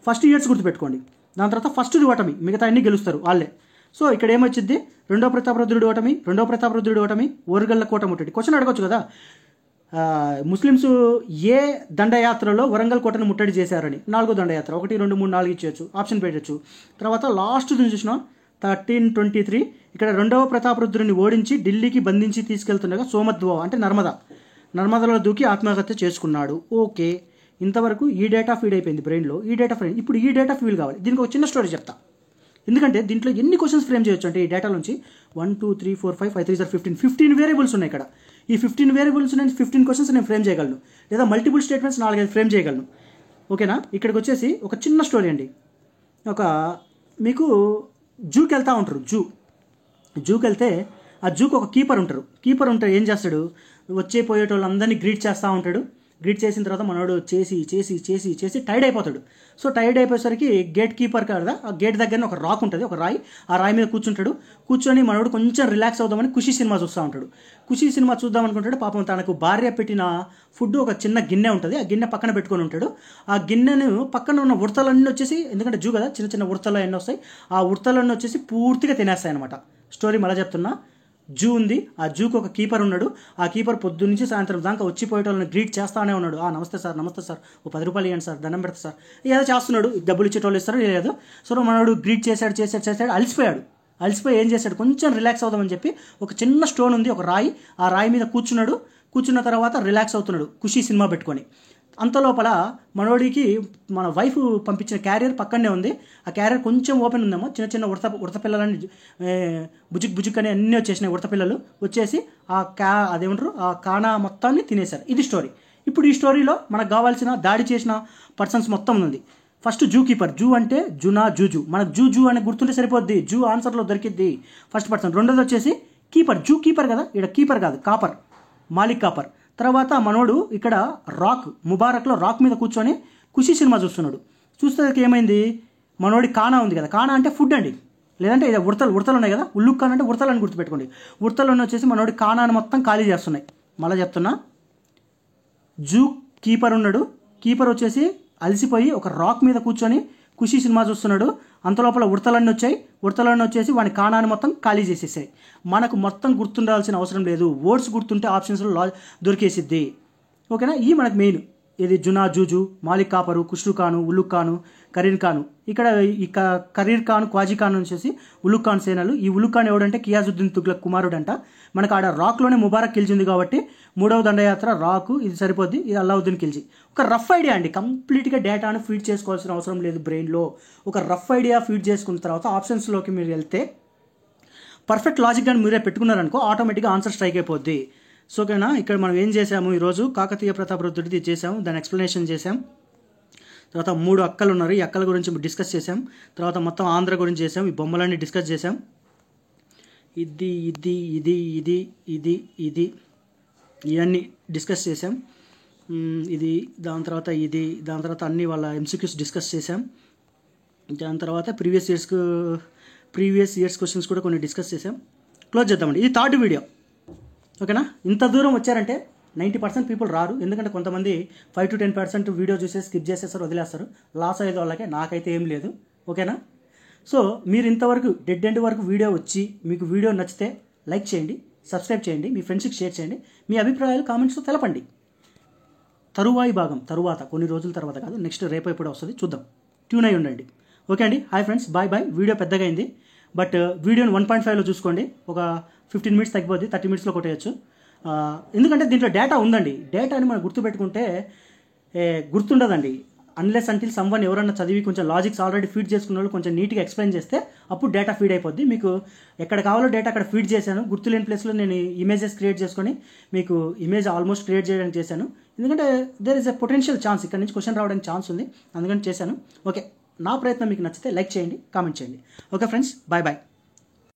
ఫస్ట్ ఇయర్స్ గుర్తుపెట్టుకోండి. దాని తర్వాత ఫస్ట్ది ఓటమి, మిగతా అన్ని గెలుస్తారు వాళ్ళే. సో ఇక్కడ ఏమొచ్చింది? రెండో ప్రతాపరుద్రుడి ఓటమి, ఓరుగల్ల కోట ముట్టడి. క్వశ్చన్ అడగొచ్చు కదా, ముస్లిమ్స్ ఏ దండయాత్రలో వరంగల్ కోటను ముట్టడి చేశారని. 4వ దండయాత్ర, 1, 2, 3, 4 ఇచ్చేయచ్చు, ఆప్షన్ పెట్టచ్చు. తర్వాత లాస్ట్ చూసిన 1323, ఇక్కడ రెండవ ప్రతాపరుద్రుని ఓడించి ఢిల్లీకి బంధించి తీసుకెళ్తుండగా సోమద్వోవా అంటే నర్మదలో దూకి ఆత్మహత్య చేసుకున్నాడు. ఓకే, ఇంతవరకు ఈ డేటా ఫీడ్ అయిపోయింది బ్రెయిన్లో. ఇప్పుడు ఈ డేటా ఫీల్ కావాలి. దీనికి ఒక చిన్న స్టోరీ చెప్తా, ఎందుకంటే దీంట్లో ఎన్ని క్వశ్చన్స్ ఫ్రేమ్ చేయొచ్చు అంటే ఈ డేటా నుంచి 1, 2, 3, 4, 5, 5, 3, 15 వేరియబుల్స్ ఉన్నాయి ఇక్కడ. ఈ 15 వేరియబుల్స్ నుంచి 15 క్వశ్చన్స్ నేను ఫ్రేమ్ చేయగలను, లేదా మల్టిపుల్ స్టేట్మెంట్స్ 4-5 ఫ్రేమ్ చేయగలను. ఓకేనా. ఇక్కడికి వచ్చేసి ఒక చిన్న స్టోరీ అండి. మీకు జూకి వెళ్తూ ఉంటారు. జూకి వెళ్తే ఆ జూకి ఒక కీపర్ ఉంటారు. కీపర్ ఉంటే ఏం చేస్తాడు, వచ్చే పోయేటోళ్ళందరినీ గ్రీట్ చేస్తూ ఉంటాడు. గ్రీట్ చేసిన తర్వాత మనోడు చేసి చేసి చేసి చేసి టైర్డ్ అయిపోతాడు. సో టైర్డ్ అయిపోయేసరికి గేట్ కీపర్ కదా, ఆ గేట్ దగ్గర ఒక రాక్ ఉంటుంది, ఒక రాయి. ఆ రాయి మీద కూర్చుంటాడు. కూర్చొని మనోడు కొంచెం రిలాక్స్ అవుదామని ఖుషి సినిమా చూస్తూ ఉంటాడు. ఖుషి సినిమా చూద్దాం అనుకుంటాడు. పాపం తనకు భార్య పెట్టిన ఫుడ్ ఒక చిన్న గిన్నె ఉంటుంది, ఆ గిన్నె పక్కన పెట్టుకొని ఉంటాడు. ఆ గిన్నెను పక్కన ఉన్న ఉడతలన్నీ వచ్చేసి, ఎందుకంటే జూ కదా చిన్న చిన్న ఉడతలు ఎన్ని వస్తాయి, ఆ ఉడతలన్నీ వచ్చేసి పూర్తిగా తినేస్తాయి అనమాట. స్టోరీ మళ్ళీ చెప్తున్నా. జూ ఉంది, ఆ జూకి ఒక కీపర్ ఉన్నాడు. ఆ కీపర్ పొద్దున్న నుంచి సాయంత్రం దాకా వచ్చిపోయేటోళ్ళని గ్రీట్ చేస్తానే ఉన్నాడు. నమస్తే సార్, నమస్తే సార్, ఓ 10 రూపాయలు ఇవ్వండి సార్, దండం పెడతా సార్, ఏదో చేస్తున్నాడు. డబ్బులు ఇచ్చేటోళ్ళు ఇస్తారు లేదో. సో మనోడు గ్రీట్ చేశాడు, అలసిపోయి ఏం చేశాడు, కొంచెం రిలాక్స్ అవుదామని చెప్పి ఒక చిన్న స్టోన్ ఉంది, ఒక రాయి, ఆ రాయి మీద కూర్చున్నాడు. కూర్చున్న తర్వాత రిలాక్స్ అవుతున్నాడు ఖుషి సినిమా పెట్టుకొని. అంతలోపల మనోడికి మన వైఫ్ పంపించిన క్యారియర్ పక్కనే ఉంది. ఆ క్యారియర్ కొంచెం ఓపెన్ ఉందేమో, చిన్న చిన్న ఉడత పిల్లలని బుజుక్ అని అన్నీ వచ్చేసినాయి. ఉడత పిల్లలు వచ్చేసి అదేమంటారు ఆ కానా మొత్తాన్ని తినేశారు. ఇది స్టోరీ. ఇప్పుడు ఈ స్టోరీలో మనకు కావాల్సిన దాడి చేసిన పర్సన్స్ మొత్తం ఉంది. First zoo keeper. జూ అంటే జునా జూజు, మనకు జూ అని గుర్తుంటే సరిపోద్ది, జూ ఆన్సర్లో దొరికిద్ది ఫస్ట్ పర్సన్. రెండోది వచ్చేసి కీపర్. జూ కీపర్ కదా, ఇక్కడ కీపర్ కాదు, కాపర్, మాలిక్ కాపర్. తర్వాత మనోడు ఇక్కడ ముబారక్లో రాక్ మీద కూర్చొని ఖుషి సినిమా చూస్తున్నాడు. చూస్తే ఏమైంది, మనోడి కానా ఉంది కదా, కానా అంటే ఫుడ్ అండి, లేదంటే ఇది ఉడతలు ఉన్నాయి కదా, ఉల్లుక్కాన్ అంటే ఉడతలని గుర్తుపెట్టుకోండి. ఉడతలను వచ్చేసి మనోడి కానాను మొత్తం ఖాళీ చేస్తున్నాయి. మళ్ళీ చెప్తున్నా, జూ కీపర్ ఉన్నాడు. కీపర్ వచ్చేసి అలసిపోయి ఒక రాక్ మీద కూర్చొని ఖుషి సినిమా చూస్తున్నాడు. అంతలోపల ఉడతలన్నీ వచ్చేసి వాడి కానాన్ని మొత్తం ఖాళీ చేసేసాయి. మనకు మొత్తం గుర్తుండాల్సిన అవసరం లేదు, వర్డ్స్ గుర్తుంటే ఆప్షన్స్లో దొరికేసిద్ది. ఓకేనా? ఈ మనకు మెయిన్ ఇది జునా జూజు, మాలిక్ కాపరు, ఖుష్రు ఖాను, ఉల్లుక్ ఖాను, కరీర్ ఖాను. ఇక్కడ ఈ కరీర్ ఖాన్, క్వాజీ ఖాన్ వచ్చేసి ఉల్లుక్ ఖాన్ సేనలు. ఈ ఉల్లుక్ ఖాన్ ఎవడంటే కియాజుద్దీన్ తుగ్లక్ కుమారుడంట. మనకు ఆడ రాక్లోనే ముబారక్ గెలిచింది కాబట్టి 3వ దండయాత్ర రాకు, ఇది సరిపోద్ది. ఇది అల్లావుద్దీన్ ఖిల్జీ. ఒక రఫ్ ఐడియా అండి, కంప్లీట్గా డేటాను ఫీడ్ చేసుకోవాల్సిన అవసరం లేదు బ్రెయిన్లో. ఒక రఫ్ ఐడియా ఫీడ్ చేసుకున్న తర్వాత ఆప్షన్స్లోకి మీరు వెళ్తే పర్ఫెక్ట్ లాజిక్ కానీ మీరే పెట్టుకున్నారనుకో ఆటోమేటిక్గా ఆన్సర్ స్ట్రైక్ అయిపోద్ది. సో ఓకేనా? ఇక్కడ మనం ఏం చేసాము ఈరోజు, కాకతీయ ప్రతాపరుద్రుడిది చేసాము, దాని ఎక్స్ప్లెనేషన్ చేసాం. తర్వాత 3 అక్కలు ఉన్నారు, ఈ అక్కల గురించి డిస్కస్ చేసాం. తర్వాత మొత్తం ఆంధ్ర గురించి చేసాం, ఈ బొమ్మలన్నీ డిస్కస్ చేసాం. ఇది ఇది ఇది ఇది ఇది ఇది ఇవన్నీ డిస్కస్ చేసాం. ఇది దాని తర్వాత అన్ని వాళ్ళ ఎంసీక్యూస్ డిస్కస్ చేసాం. దాని తర్వాత ప్రీవియస్ ఇయర్స్ క్వశ్చన్స్ కూడా కొన్ని డిస్కస్ చేసాం. క్లోజ్ చేద్దామండి. ఇది 3rd వీడియో. ఓకేనా? ఇంత దూరం వచ్చారంటే 90% పీపుల్ రారు, ఎందుకంటే కొంతమంది 5 to 10% వీడియో చూసేసి స్కిప్ చేసేస్తారు, వదిలేస్తారు. లాస్ అయ్యే వాళ్ళకే, నాకైతే ఏం లేదు. ఓకేనా? సో మీరు ఇంతవరకు డెడ్ ఎండ్ వరకు వీడియో వచ్చి మీకు వీడియో నచ్చితే లైక్ చేయండి, సబ్స్క్రైబ్ చేయండి, మీ ఫ్రెండ్స్కి షేర్ చేయండి, మీ అభిప్రాయాలు కామెంట్స్లో తెలపండి. తరువాయి భాగం తర్వాత కొన్ని రోజుల తర్వాత కాదు, నెక్స్ట్ రేపు ఎప్పుడు వస్తుంది చూద్దాం. ట్యూన్ అయి ఉండండి. ఓకే అండి, హాయ్ ఫ్రెండ్స్, బాయ్. వీడియో పెద్దగా అయింది, బట్ వీడియోని 1.5లో చూసుకోండి. ఒక 15 minutes తగ్గిపోద్ది, 30 minutesలో కొట్టేయచ్చు. ఎందుకంటే దీంట్లో డేటా ఉందండి. డేటాని మనం గుర్తుపెట్టుకుంటే గుర్తుండదండి. అన్లెస్ అంటిల్ సమ్వన్ ఎవరన్నా చదివి కొంచెం లాజిక్స్ ఆల్రెడీ ఫీడ్ చేసుకున్న వాళ్ళు కొంచెం నీట్గా ఎక్స్ప్లెయిన్ చేస్తే అప్పుడు డేటా ఫీడ్ అయిపోద్ది. మీకు ఎక్కడ కావాలో డేటా అక్కడ ఫీడ్ చేశాను. గుర్తులేని ప్లేస్లో నేను ఇమేజెస్ క్రియేట్ చేసుకొని మీకు ఇమేజ్ ఆల్మోస్ట్ క్రియేట్ చేయడానికి చేశాను. ఎందుకంటే there is a potential chance, ఇక్కడ నుంచి క్వశ్చన్ రావడానికి ఛాన్స్ ఉంది, అందుకని చేశాను. ఓకే, నా ప్రయత్నం మీకు నచ్చితే లైక్ చేయండి, కామెంట్ చేయండి. Okay friends, bye.